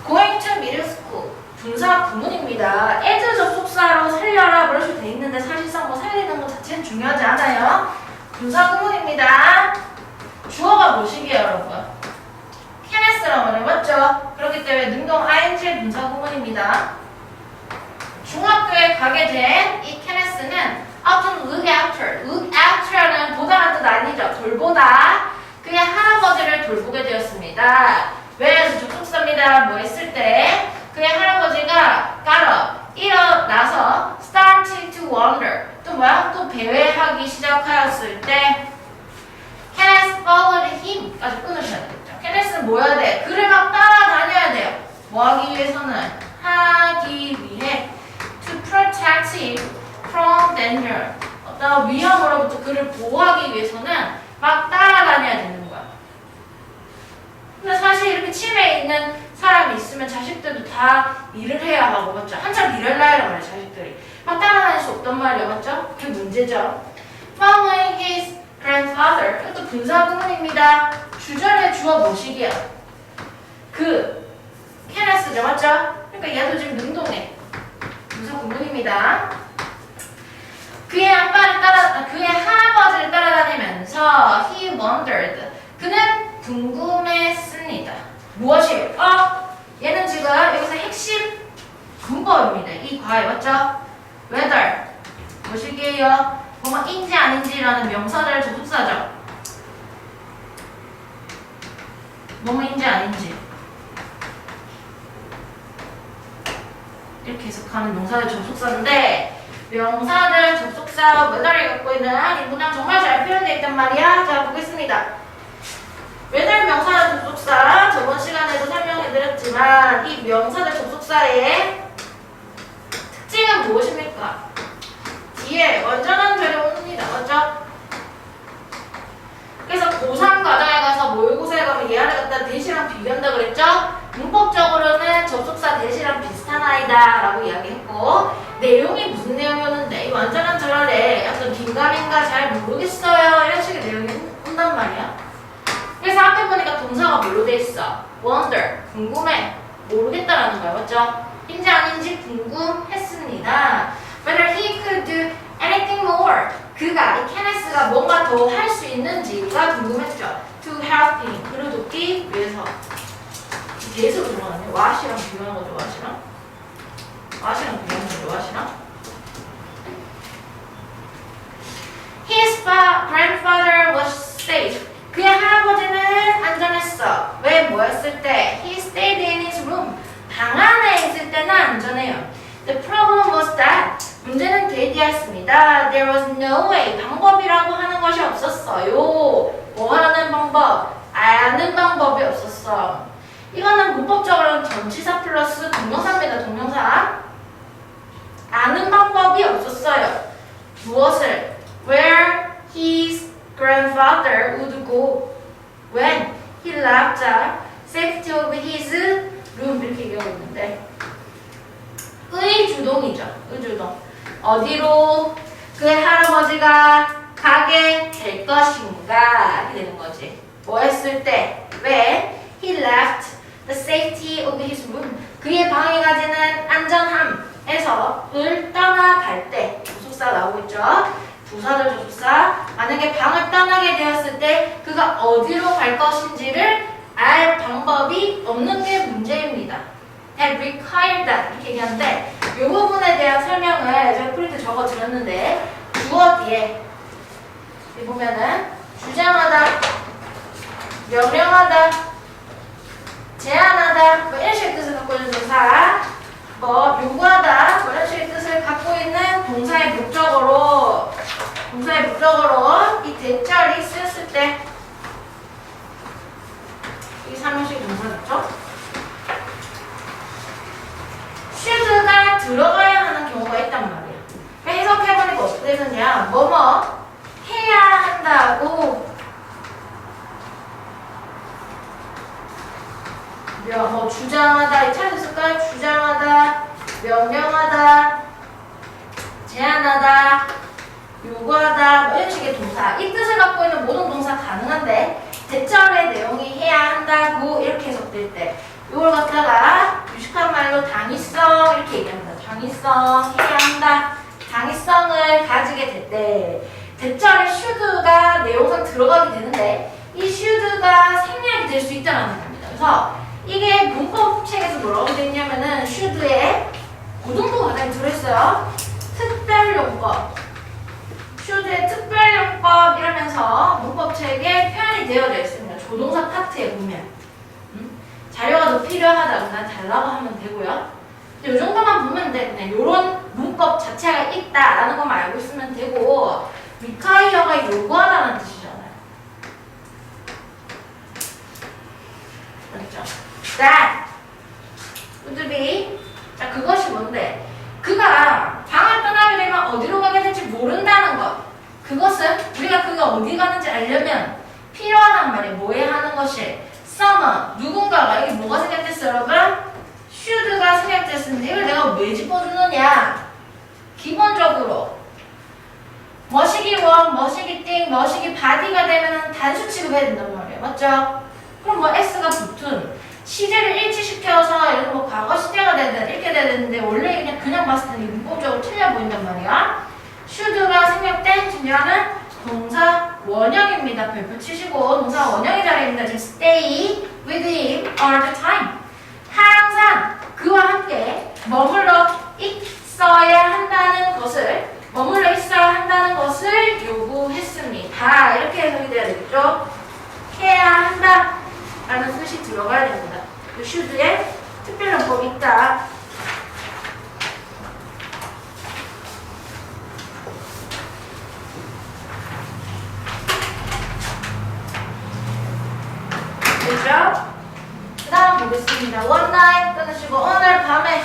Going to middle school. 분사 구문입니다. as 접속사로 살려라 그럴 돼 있는데 사실상 뭐 살리는 것 자체는 중요하지 않아요. 분사 구문입니다. 주어가 무엇이게요, 여러분? 케네스라고 말해요. 맞죠? 그렇기 때문에 능동 ing의 분사 구문입니다. 중학교에 가게 된 이 케네스는 often look after. look after라는 보다라는 뜻 아니죠. 돌보다. 그의 할아버지를 돌보게 되었습니다. 왜 접속사입니다. 뭐 했을 때 그의 할아버지가 got up, 일어나서 started to wander. 또 뭐야? 또 배회하기 시작하였을 때 Kenneth followed him 까지 끊으셔야 되겠죠. 케네스는 뭐 해야 돼? 그를 막 따라다녀야 돼요. 뭐 하기 위해서는? 하기 위해 to protect him from danger. 어떤 위험으로부터 그를 보호하기 위해서는 막 따라다녀야 되는 거야. 근데 사실 이렇게 치매에 있는 사람이 있으면 자식들도 다 일을 해야 하고 맞죠? 한참 일할 나이란 말이에요. 자식들이 막 따라다닐 수 없단 말이에요. 맞죠? 그게 문제죠. Following his grandfather. 이것도 분사 구문입니다. 주절의 주어 모시기야. 그 케네스죠. 맞죠? 그러니까 얘도 지금 능동해. 분사 구문입니다. 그의 할아버지를 따라다니면서 he wondered. 그는 궁금했습니다. 무엇이? 얘는 지금 여기서 핵심 문법입니다. 이 과에 맞죠? whether 무엇이게요? 뭐인지 아닌지를 명사절 접속사죠. 뭐뭐인지 아닌지 이렇게 해석하는 명사절 접속사인데 명사절 접속사 whether이 갖고 있는 이 문장 정말 잘 표현되어 있단 말이야. 자 보겠습니다. whether 명사절 접속사 저번 시간에도 설명해드렸지만 이 명사절 접속사의 특징은 무엇입니까? 뒤에 완전한 절이 옵니다. 맞죠? 그래서 고3 과정에 가서 모의고사에 가면 얘를 갖다 대시랑 비교한다 그랬죠? 문법적으로는 접속사 대시랑 비슷한 아이다 라고 이야기했고 내용이 무슨 내용이었는데 이 완전한 절에 약간 긴가민가 잘 모르겠어요 이런 식의 내용이 온단 말이야. 그래서 앞에 보니까 동사가 뭘로 돼 있어? wonder, 궁금해, 모르겠다라는 거야. 맞죠? 인지 아닌지 궁금했습니다. Whether he could do anything more. 그가, 이 케네스가 뭔가 더 할 수 있는지가 궁금했죠. To help him. 그를 돕기 위해서. 계속 들어가네. what이랑 비교하는 거죠. what이랑 비교하는 거죠. what이랑. His grandfather was safe. 그의 할아버지는 안전했어. 왜 뭐였을 때? He stayed in his room. 방 안에 있을 때는 안전해요. The problem was that 문제는 대디였습니다. There was no way. 방법이라고 하는 것이 없었어요. 뭐 하는 방법? 아는 방법이 없었어. 이거는 문법적으로는 전치사 플러스 동명사입니다. 동명사. 아는 방법이 없었어요. 무엇을? Where his grandfather would go when he left the safety of his room. 이렇게 얘기하고 있는데 의주동이죠. 의주동. 어디로 그의 할아버지가 가게 될 것인가 이렇게 되는 거지. 뭐 했을 때? 왜? He left the safety of his room. 그의 방에 가지는 안전함에서 을 떠나갈 때 접속사 나오고 있죠. 부사절 접속사. 만약에 방을 떠나게 되었을 때 그가 어디로 갈 것인지를 알 방법이 없는 게 문제입니다. That required that 이렇게 얘기하는데 이 부분에 대한 설명을 제가 프린트 적어 드렸는데 주어 뒤에 여기 보면은 주장하다, 명령하다, 제안하다 뭐 이런 식의 뜻을 갖고 있는 동사, 뭐 요구하다 뭐 이런 식의 뜻을 갖고 있는 동사의 목적어로 이 대절이 쓰였을 때 이 삼형식 동사겠죠? should가 들어가야 하는 경우가 있단 말이야. 해석해보니까 어떻게 되느냐? 뭐뭐 해야 한다고 뭐 주장하다 이 찾았을까요? 주장하다, 명령하다, 제안하다, 요구하다 뭐 이런 식의 동사 이 뜻을 갖고 있는 모든 동사 가능한데 대절의 내용이 해야 한다고 이렇게 해석될 때 이걸 갖다가 유식한 말로 당위성 이렇게 얘기합니다. 당위성 해야 한다. 당위성을 가지게 될 때 대절에 should가 내용상 들어가게 되는데 이 should가 생략이 될 수 있다는 겁니다. 그래서 이게 문법책에서 뭐라고 되어 있냐면은 should에 고등부 과정이 들어있어요. 특별용법. should의 특별용법 이러면서 문법책에 표현이 되어져 있습니다. 조동사 파트에 보면. 자료가 더 필요하다 그냥 달라고 하면 되고요. 이 정도만 보면 돼. 그냥 이런 문법 자체가 있다라는 것만 알고 있으면 되고 require가 요구하다는 뜻이잖아요. 그렇죠? That would be 자 그것이 뭔데? 그가 방을 떠나게 되면 어디로 가게 될지 모른다는 것. 그것은 우리가 그가 어디 가는지 알려면 필요하단 말이에요. 뭐에 하는 것이? someone, 누군가가 이게 뭐가 생략됐어 여러분? should가 생략됐는데 이걸 내가 왜 짚어주느냐? 기본적으로 머시기 원, 머시기 띵, 머시기 바디가 되면은 단수 취급해야 된단 말이에요. 맞죠? 그럼 뭐 s가 붙은 시제를 일치시켜서 예를 들어 뭐 과거 시제가 되든 이렇게 돼야 되는데 원래 그냥 봤을 때는 문법적으로 틀려 보인단 말이야. should가 생략된 중요한 동사 원형입니다. 별표 치시고 동사 원형의 자리입니다. 지금 stay with him all the time. 항상 그와 함께 머물러 있어야 한다는 것을 요구했습니다. 이렇게 해석이 돼야 되겠죠? 해야 한다 라는 뜻이 들어가야 됩니다. 이 should에 특별한 법이 있다. 됐죠? 그 다음 보겠습니다. One night 끊으시고 오늘 밤에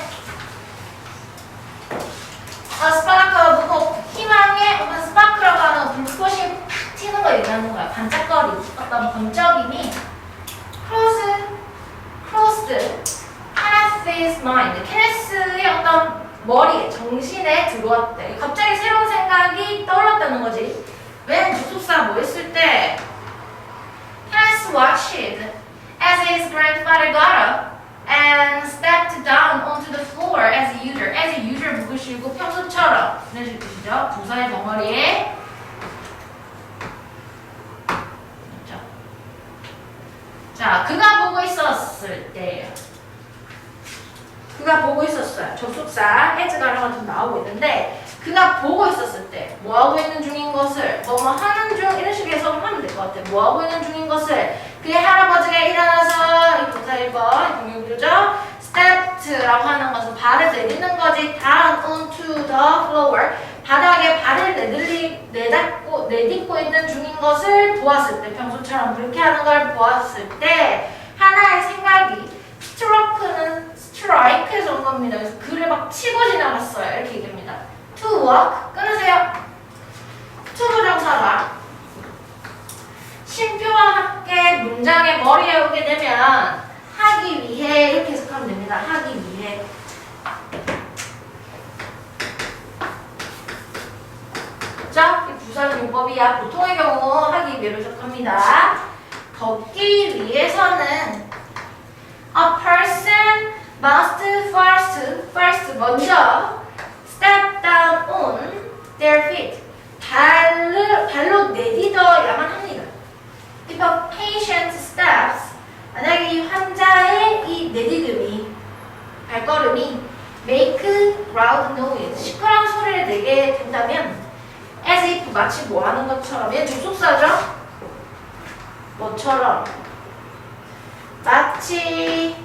스파크 무고 희망의 어떤 스파크라고 하는 불꽃이 튀는 거 얘기하는 거야. 반짝거리 어떤 번쩍임이 crossed Kenneth's mind. 케네스의 어떤 머리에 정신에 들어왔대. 갑자기 새로운 생각이 떠올랐다는 거지. 왜 주속사 뭐 했을 때 Kenneth watched as his grandfather got up and stepped down onto the floor as usual. as usual 묶으시고 평소처럼 이런 뜻이죠. 부사의 덩어리에 그렇죠. 자, 그가 보고 있었을 때 그가 보고 있었어요. 접속사 as가라가 좀 나오고 있는데 그가 보고 있었을 때 뭐하고 있는 중인 것을 뭐뭐 하는 중 이런 식으로 해석을 하면 될 것 같아요. 뭐하고 있는 중인 것을 그의 할아버지가 일어나서 이 부사 1번 동요구조죠. stepped라고 하는 것은 발을 내딛는 거지. down onto the floor 바닥에 발을 내딛고 있는 중인 것을 보았을 때 평소처럼 그렇게 하는 걸 보았을 때 하나의 생각이 struck는 strike에서 온 겁니다. 그래서 그를 막 치고 지나갔어요. 이렇게 얘기합니다. to walk 끊으세요. to 부정사가 쉼표와 함께 문장의 머리에 오게 되면 하기 위해 이렇게 해석하면 됩니다. 하기 위해. 자, 이 부사는 용법이야. 보통의 경우 하기 위해로 해석합니다. 걷기 위해서는 a person must first 먼저 step down on their feet. 발로 내딛어야만 합니다. If a patient steps, 만약에 이 환자의 이 내디듬이, 발걸음이 make loud noise, 시끄러운 소리를 내게 된다면 as if 마치 뭐 하는 것처럼, 얘 접속사죠? 뭐처럼 마치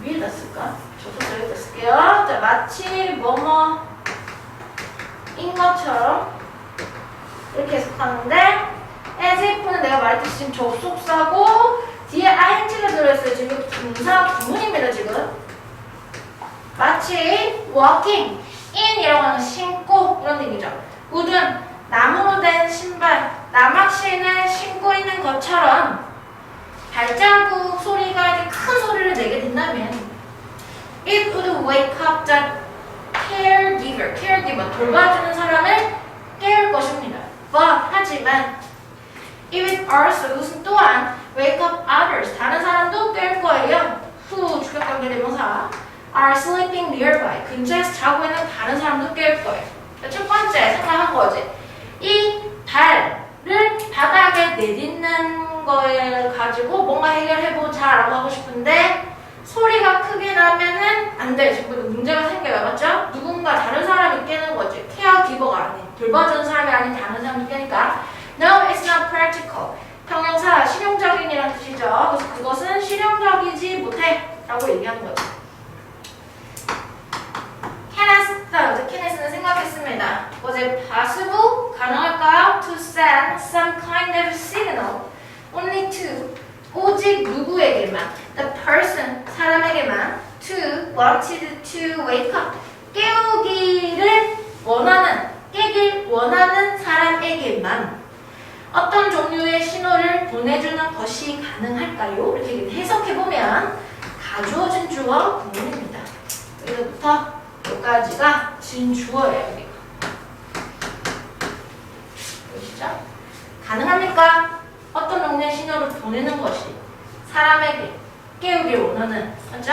위에다 쓸까? 접속사 여기다 쓸게요. 자, 마치 뭐뭐인 것처럼 이렇게 해석하는데 as if는 내가 말했듯이 지금 접속사고 뒤에 ing가 들어있어요. 지금 분사 구문입니다. 지금 마치 walking in이라고 하는 신고 이런 얘기죠. wooden 나무로 된 신발 나막신을 신고 있는 것처럼 발자국 소리가 이제 큰 소리를 내게 된다면 it would wake up the caregiver 돌봐주는 사람을 깨울 것입니다. But 하지만 it would also 그것은 또한 wake up others 다른 사람도 깰 거예요. who 주격관계 대명사 are sleeping nearby 근처에서 자고 있는 다른 사람도 깰 거예요. 첫 번째 생각한 거지. 이 발을 바닥에 내딛는 거를 가지고 뭔가 해결해보자 라고 하고 싶은데 소리가 크게 나면은 안 돼. 지금 문제가 생겨요. 맞죠? 누군가 다른 사람이 깨는 거지. 케어기버가 아닌 돌봐주는 사람이 아닌 다른 사람이 깨니까 No, it's not practical. 평형사 실용적인이라는 뜻이죠. 그래서 그것은 실용적이지 못해 라고 얘기하는 거죠. 케네스는 생각했습니다. Was it possible? 가능할까요? To send some kind of signal only to 오직 누구에게만 the person 사람에게만 to wanted to wake up 깨우기를 원하는 깨길 원하는 사람에게만 어떤 종류의 신호를 보내주는 것이 가능할까요? 이렇게 해석해보면 가주어진 주어 구문입니다. 여기서부터 여기까지가 진주어예요. 여기가. 보이시죠? 가능합니까? 어떤 종류의 신호를 보내는 것이 사람에게 깨우길 원하는 맞죠?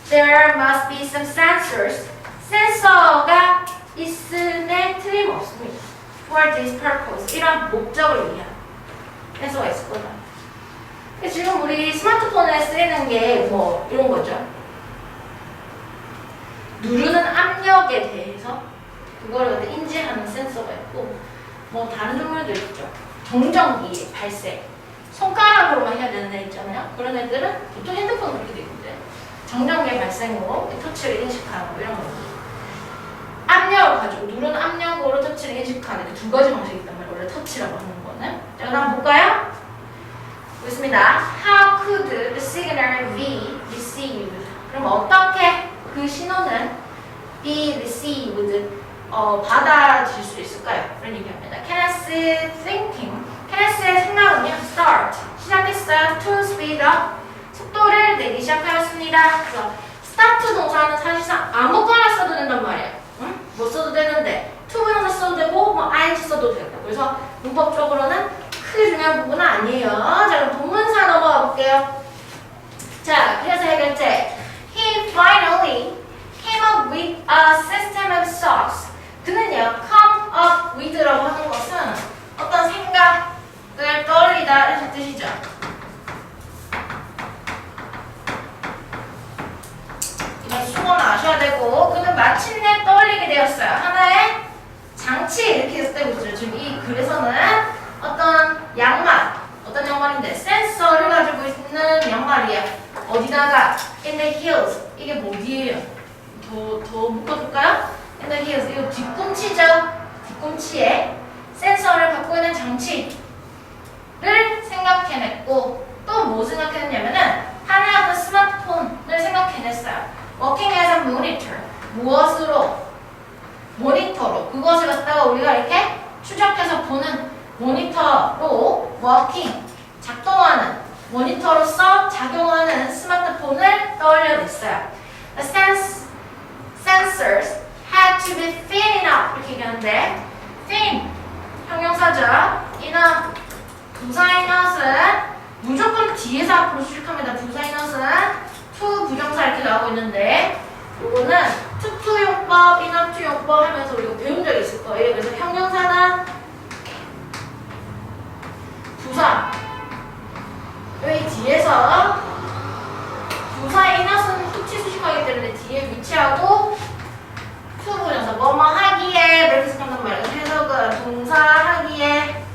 There must be some sensors. 센서가 있음에 틀림없습니다. For this purpose. 이런 목적을 위한 센서가 있을 거다. 지금 우리 스마트폰에 쓰이는 게 뭐 이런 거죠. 누르는 압력에 대해서 그거를 인지하는 센서가 있고 뭐 다른 종류도 있죠. 정전기 발생. 손가락으로만 해야 되는 애 있잖아요. 그런 애들은 보통 핸드폰 그렇게 돼 있는데 정전기 발생으로 터치를 인식하는 거 이런 거. 압력을 가지고 누르는 압력으로 터치를 인식하는 두 가지 방식이 있단 말이에요. 원래 터치라고 하는 거는. 자, 그럼 한번 볼까요? 보겠습니다. How could the signal be received? 그럼 어떻게 그 신호는 be received? 받아들일 수 있을까요? 그런 얘기합니다. Kenneth's thinking. Kenneth의 생각은요. Start. 시작했어요. To speed up. 속도를 내기 시작하였습니다. 그래서 start 동사는 사실상 아무거나 써도 된단 말이에요. 응? 뭐 써도 되는데 to 부정사 써도 되고 뭐 ing 써도 되고. 그래서 문법적으로는 크게 중요한 부분은 아니에요. 자, 그럼 본문사 넘어가 볼게요. 자, 그래서 해결제. He finally came up with a system of thoughts. 그는요, come up with라고 하는 것은 어떤 생각을 떠올리다 이런 뜻이죠. 이건 수고는 아셔야 되고, 그는 마침내 떠올리게 되었어요. 하나의 장치 이렇게 쓰고 있죠. 지금 이 글에서는 어떤 양말, 어떤 양말인데 센서를 가지고 있는 양말이에요. 어디다가 in the heels. 이게 뭐디예요? 더 묶어줄까요? in the heels. 이거 뒤꿈치죠. 뒤꿈치에 센서를 갖고 있는 장치를 생각해냈고 또 뭐 생각했냐면은 하나의 어떤 스마트폰을 생각해냈어요. Working as a monitor. 무엇으로? 모니터로. 그것을 갖다가 우리가 이렇게 추적해서 보는 모니터로 working. 작동하는 모니터로서 작용하는 스마트폰을 떠올려냈어요. The sensors had to be thin enough. 이렇게 얘기하는데 thin. 형용사죠. enough. 부사인 not은 무조건 뒤에서 앞으로 수식합니다. 부사인 not은 to 부정사 이렇게 나오고 있는데 요거는 to 용법, enough to 용법 하면서 우리가 배운 적이 있을 거예요. 그래서 형용사나 부사 여기 뒤에서 부사인 not은 to 수식하기 때문에 뒤에 위치하고 to 부정사 뭐뭐 하기에 이렇게 생각한단 말이에요. 해석은 동사 하기에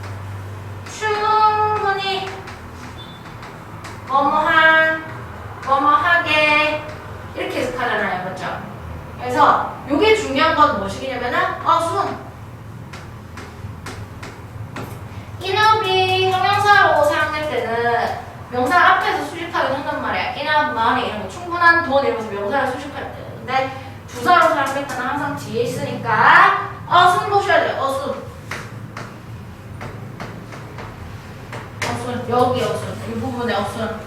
충분히 뭐뭐하게 이렇게 해석하잖아요. 맞죠? 그래서 요게 중요한 건 무엇이냐면은 순 inof이 형용사로 사용될 때는 명사 앞에서 수식하긴 한단 말이야. enough money 이런 거 충분한 돈 이러면서 명사를 수식할 때. 근데 부사로 사용될 때는 항상 뒤에 있으니까 순 보셔야 돼요. 순 여기 어순 이 부분에 어순.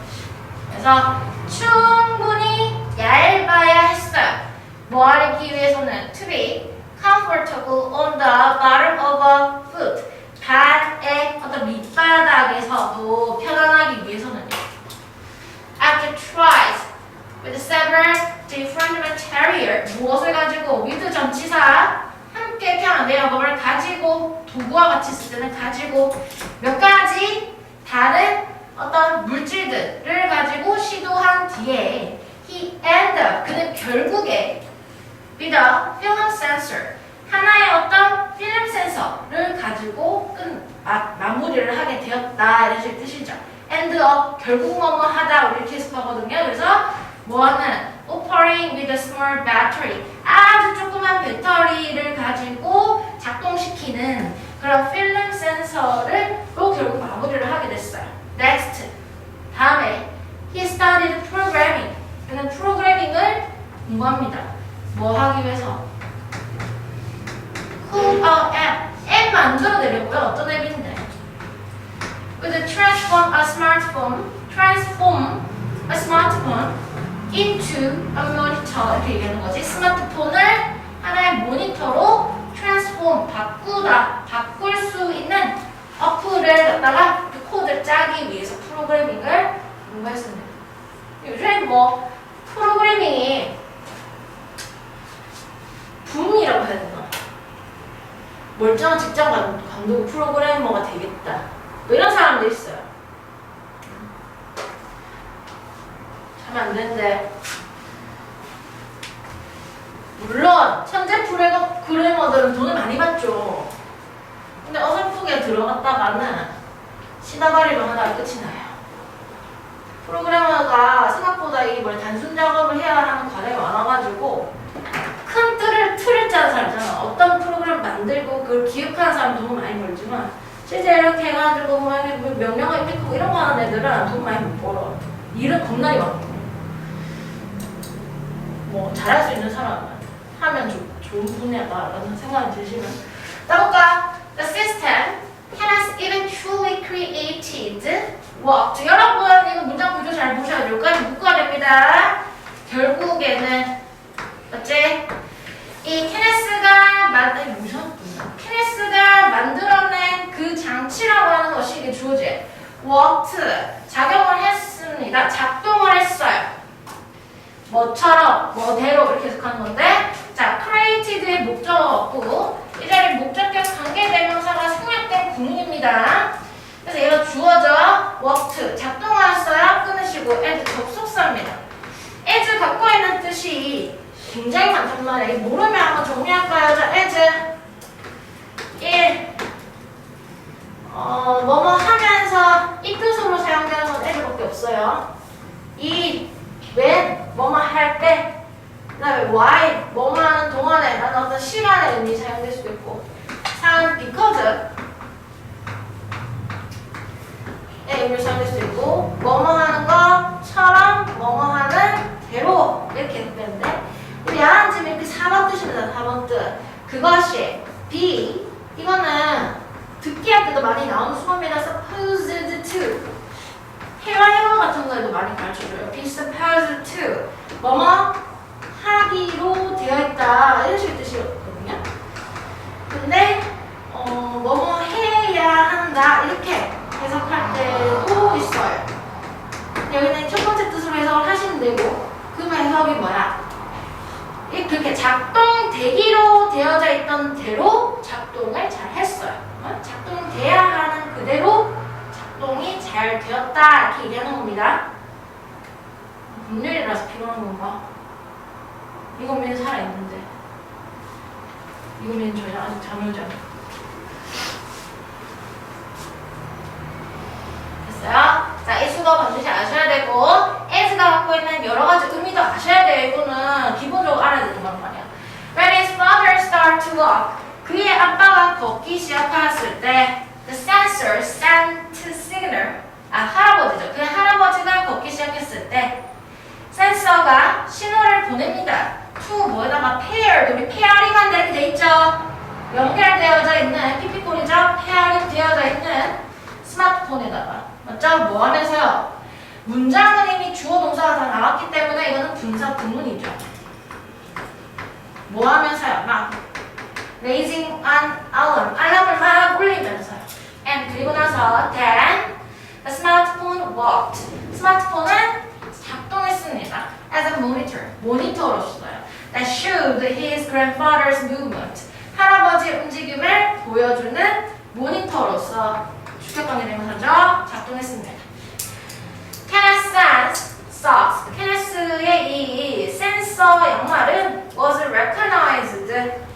그래서 충분히 얇아야 했어요. 뭐 하기 위해서는 to be comfortable on the bottom of a foot. 발의 어떤 밑바닥에서도 편안하기 위해서는요. After tries with several different material. 무엇을 가지고 with 전치사 함께 표현한대요. 뭘 가지고 도구와 같이 쓸 때는 가지고 몇 가지 다른 어떤 물질들을 가지고 시도한 뒤에 he ended up 그는 결국에 with a film sensor 하나의 어떤 필름 센서를 가지고 마무리를 하게 되었다 이런 식의 뜻이죠. end up 결국 뭐뭐 하다 우리 이렇게 해석하거든요. 그래서 뭐하는 operating with a small battery 아주 조그만 배터리를 가지고 작동시키는 그런 필름 센서를 또 결국 마무리를 하게 됐어요. Next. 다음에 he studied programming. 그는 프로그래밍을 공부합니다. 뭐 하기 위해서? Code 앱 만들어내려고요. 어떤 앱인데? With transform a smartphone into a monitor 이렇게 얘기하는 거지. 스마트폰을 하나의 모니터로 transform 바꿀 수 있는 어플을 갖다가 그 코드를 짜기 위해서 프로그래밍을 공부했습니다. 요즘에 뭐 프로그래밍이 붐이라고 해야 되나? 멀쩡한 직장 감독 프로그래머가 되겠다. 뭐 이런 사람도 있어요. 하면 안 되는데. 물론 천재 프로그래머들은 돈을 많이 받죠. 근데 어설프게 들어갔다가는 시다발이만 하다가 끝이 나요. 프로그래머가 생각보다 이 단순 작업을 해야 하는 과정이 많아가지고 큰 틀을 짜는 사람 있잖아. 어떤 프로그램 만들고 그걸 기억하는 사람 돈 많이 벌지만 실제 이렇게 해가지고 명령어 입력하고 이런 거 하는 애들은 돈 많이 못 벌어. 일은 겁나게 많고 뭐 잘할 수 있는 사람은 하면 좋은 분야다라는 생각이 드시면 따볼까? The system has eventually created what? 여러분 이거 문장 구조 잘 보셔야 돼요. 여기까지 묶어야 됩니다. 결국에는 맞지? 이 케네스가 만들어낸 그 장치라고 하는 것이 이게 주어지 what? 작용을 했습니다. 작동을 했어요. 뭐처럼, 뭐대로 이렇게 해석하는 건데 자, created의 목적어고 이 자리에 목적격 관계대명사가 생략된 구문입니다. 그래서 얘가 주어져 worked, 작동을 했어요. 끊으시고 as 접속사입니다. as 갖고 있는 뜻이 굉장히 많단 말이에요. 모르면 한번 정리할까요? 자, as 1 뭐뭐 하면서 이 뜻으로 사용되는 건 as밖에 없어요. 2 when 뭐뭐 할 때, 그 다음에 why 뭐뭐 하는 동안에 라는 어떤 시간의 의미 사용될 수도 있고 3 because 의 의미를 사용될 수도 있고 뭐뭐 하는 것처럼 뭐뭐 하는 대로 이렇게 해석되는데 우리 야한집이 이렇게 4번 뜻입니다. 4번 뜻 그것이 be 이거는 듣기 할 때도 많이 나오는 수업입니다. supposed to 해와 해와 같은 거에도 많이 가르쳐줘요. be supposed to 뭐뭐 하기로 되어 있다 이런 식의 뜻이거든요. 근데 뭐뭐 해야 한다 이렇게 해석할 때도 있어요. 여기는 첫 번째 뜻으로 해석을 하시면 되고 그러면 해석이 뭐야? 그렇게 작동되기로 되어져 있던 대로 작동을 잘 했어요. 작동돼야 하는 그대로 작동이 잘 되었다 이렇게 얘기하는 겁니다. 금요일이라서 피곤한 건가? 이건민은 살아있는데 이건민은 저희랑 아직 잠을 자요. 됐어요? 자, 이 수거 반드시 아셔야 되고 as가 갖고 있는 여러 가지 의미도 아셔야 돼요. 이거는 기본적으로 알아야 되는 건 말이야. When his father started to walk, 그의 아빠가 걷기 시작했을 때 the sensor sent signal, 할아버지죠. 그의 할아버지가 걷기 시작했을 때 센서가 신호를 보냅니다. to 뭐에다가 paired, 우리 페어링한 이렇게 돼 있죠. 연결되어져 있는 PP콜이죠. 페어링 되어져 있는 스마트폰에다가 맞죠? 뭐 하면서요? 문장은 이미 주어 동사가 다 나왔기 때문에 이거는 분사 구문이죠. 뭐 하면서요? 막 raising an alarm, 알람을 막 울리면서요. and 그리고 나서 then the smartphone worked. 스마트폰은 작동했습니다. as a monitor, 모니터로서요. that showed his grandfather's movement. 할아버지의 움직임을 보여주는 모니터로서 주격관계대명사죠. 작동했습니다. Kenneth saw. 케네스의 이 센서 양말은 was recognized.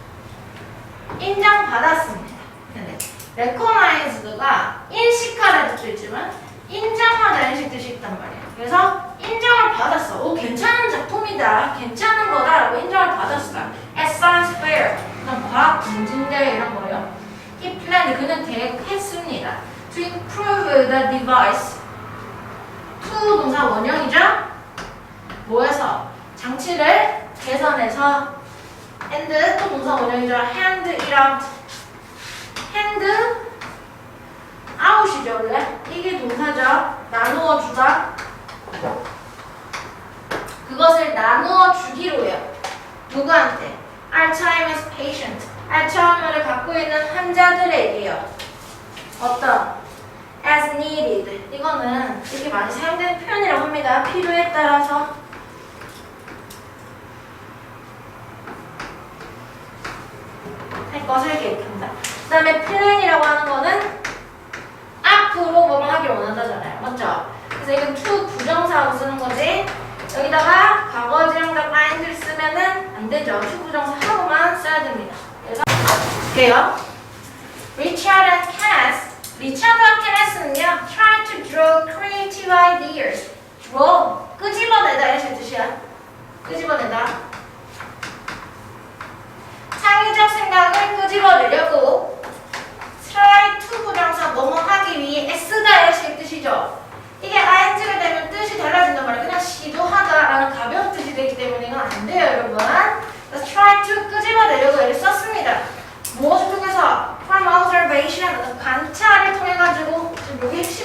인정받았습니다. 근데 recognized가 인식하다는 뜻도 있지만 인정하다 인식 뜻이 있단 말이에요. 그래서 인정을 받았어. 오, 괜찮은 작품이다. 괜찮은 거다라고 인정을 받았어. At science fair. 그럼 과학 공진대회 이런 거예요. He planned. 그는 계획했습니다. To improve the device. to 동사 원형이죠. 뭐해서? 장치를 개선해서 and 또 동사 원형이죠. hand it out. hand out이죠. 원래 이게 동사죠. 나누어 주다. 그것을 나누어 주기로 해요. 누구한테? Alzheimer's patient. 알츠하이머를 갖고 있는 환자들에게요. 어떤? as needed. 이거는 되게 많이 사용되는 표현이라고 합니다. 필요에 따라서. 할 것을 계획한다. 그 다음에 plan이라고 하는 거는 앞으로 뭐뭐 하길 원한다잖아요. 맞죠? 그래서 이건 to 부정사하고 쓰는 거지. 여기다가 과거지형적 mind를 쓰면은 안 되죠. to 부정사 하고만 써야 됩니다. 그래서 볼게요. Richard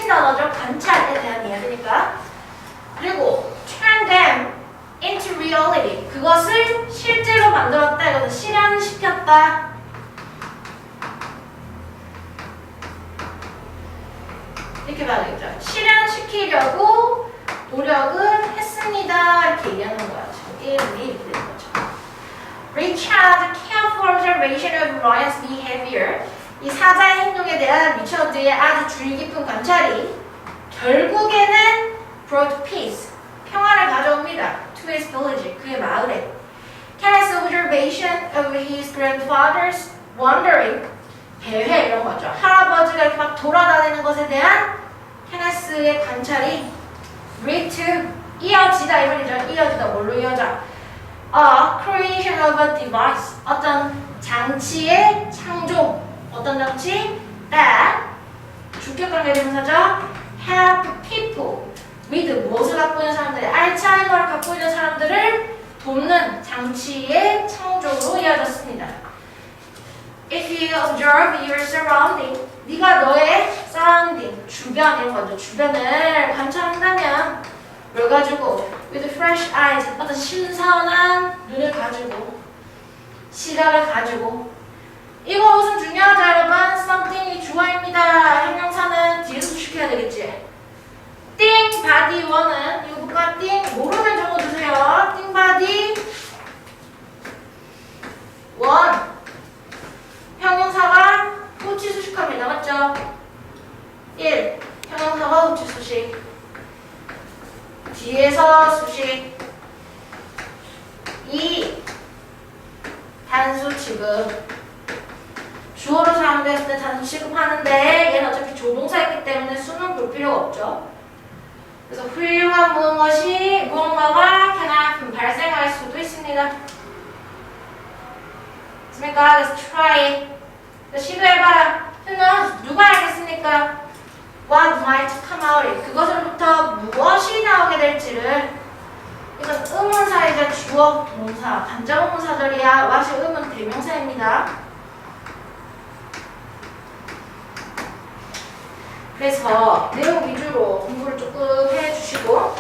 핵심 단어죠. 관찰에 대한 이야기니까. 그리고 turn them into reality. 그것을 실제로 만들었다. 이것을 실현시켰다. 이렇게 봐야 되겠죠. 실현시키려고 노력은 했습니다. 이렇게 얘기하는 거야. 지금 1이 이렇게 되는 거죠. Richard careful observation of Ryan's behavior. 이 사자의 행동에 대한 리처드의 아주 주의 깊은 관찰이 결국에는 brought peace, 평화를 가져옵니다. To his village, 그의 마을에. Kenneth's observation of his grandfather's wandering, 대회 이런 거죠. 할아버지가 이렇게 막 돌아다니는 것에 대한 케네스의 관찰이 lead to, 이어지다 이 말이죠. 이어지다, 뭘로 이어져? A creation of a device, 어떤 장치의 창조. 어떤 장치? That, 주격관계 대명사죠. Help people with, 무엇을 갖고 있는 사람들이, 알츠하이머를 갖고 있는 사람들을 돕는 장치의 창조로 이어졌습니다. If you observe your surrounding, 네가 너의 surrounding, 주변 이런 거죠. 주변을 관찰한다면 뭘 가지고? With fresh eyes, 어떤 신선한 눈을 가지고, 시각을 가지고. 이것은 중요하죠, 여러분. something이 주어입니다. 형용사는 뒤에서 수식해야 되겠지. 띵 바디 원은 이거 볼까? 띵 모르면 적어주세요. 띵 바디 원. 형용사가 후치 수식합니다. 맞죠? 1. 형용사가 후치 수식. 뒤에서 수식. 2. 단수 취급. 주어로 사용됐을 때 단수 취급하는데 얘는 어차피 조동사이기 때문에 수는 볼 필요가 없죠. 그래서 훌륭한 무언가가 can 발생할 수도 있습니다. 됐습니까? 그래서 try. 시도해봐라. 그러면 누가 알겠습니까? What might come out. 그것으로부터 무엇이 나오게 될지를. 이건 의문사이자 주어, 동사, 반자의문사절이야. what이 의문 대명사입니다. 그래서 내용 위주로 공부를 조금 해주시고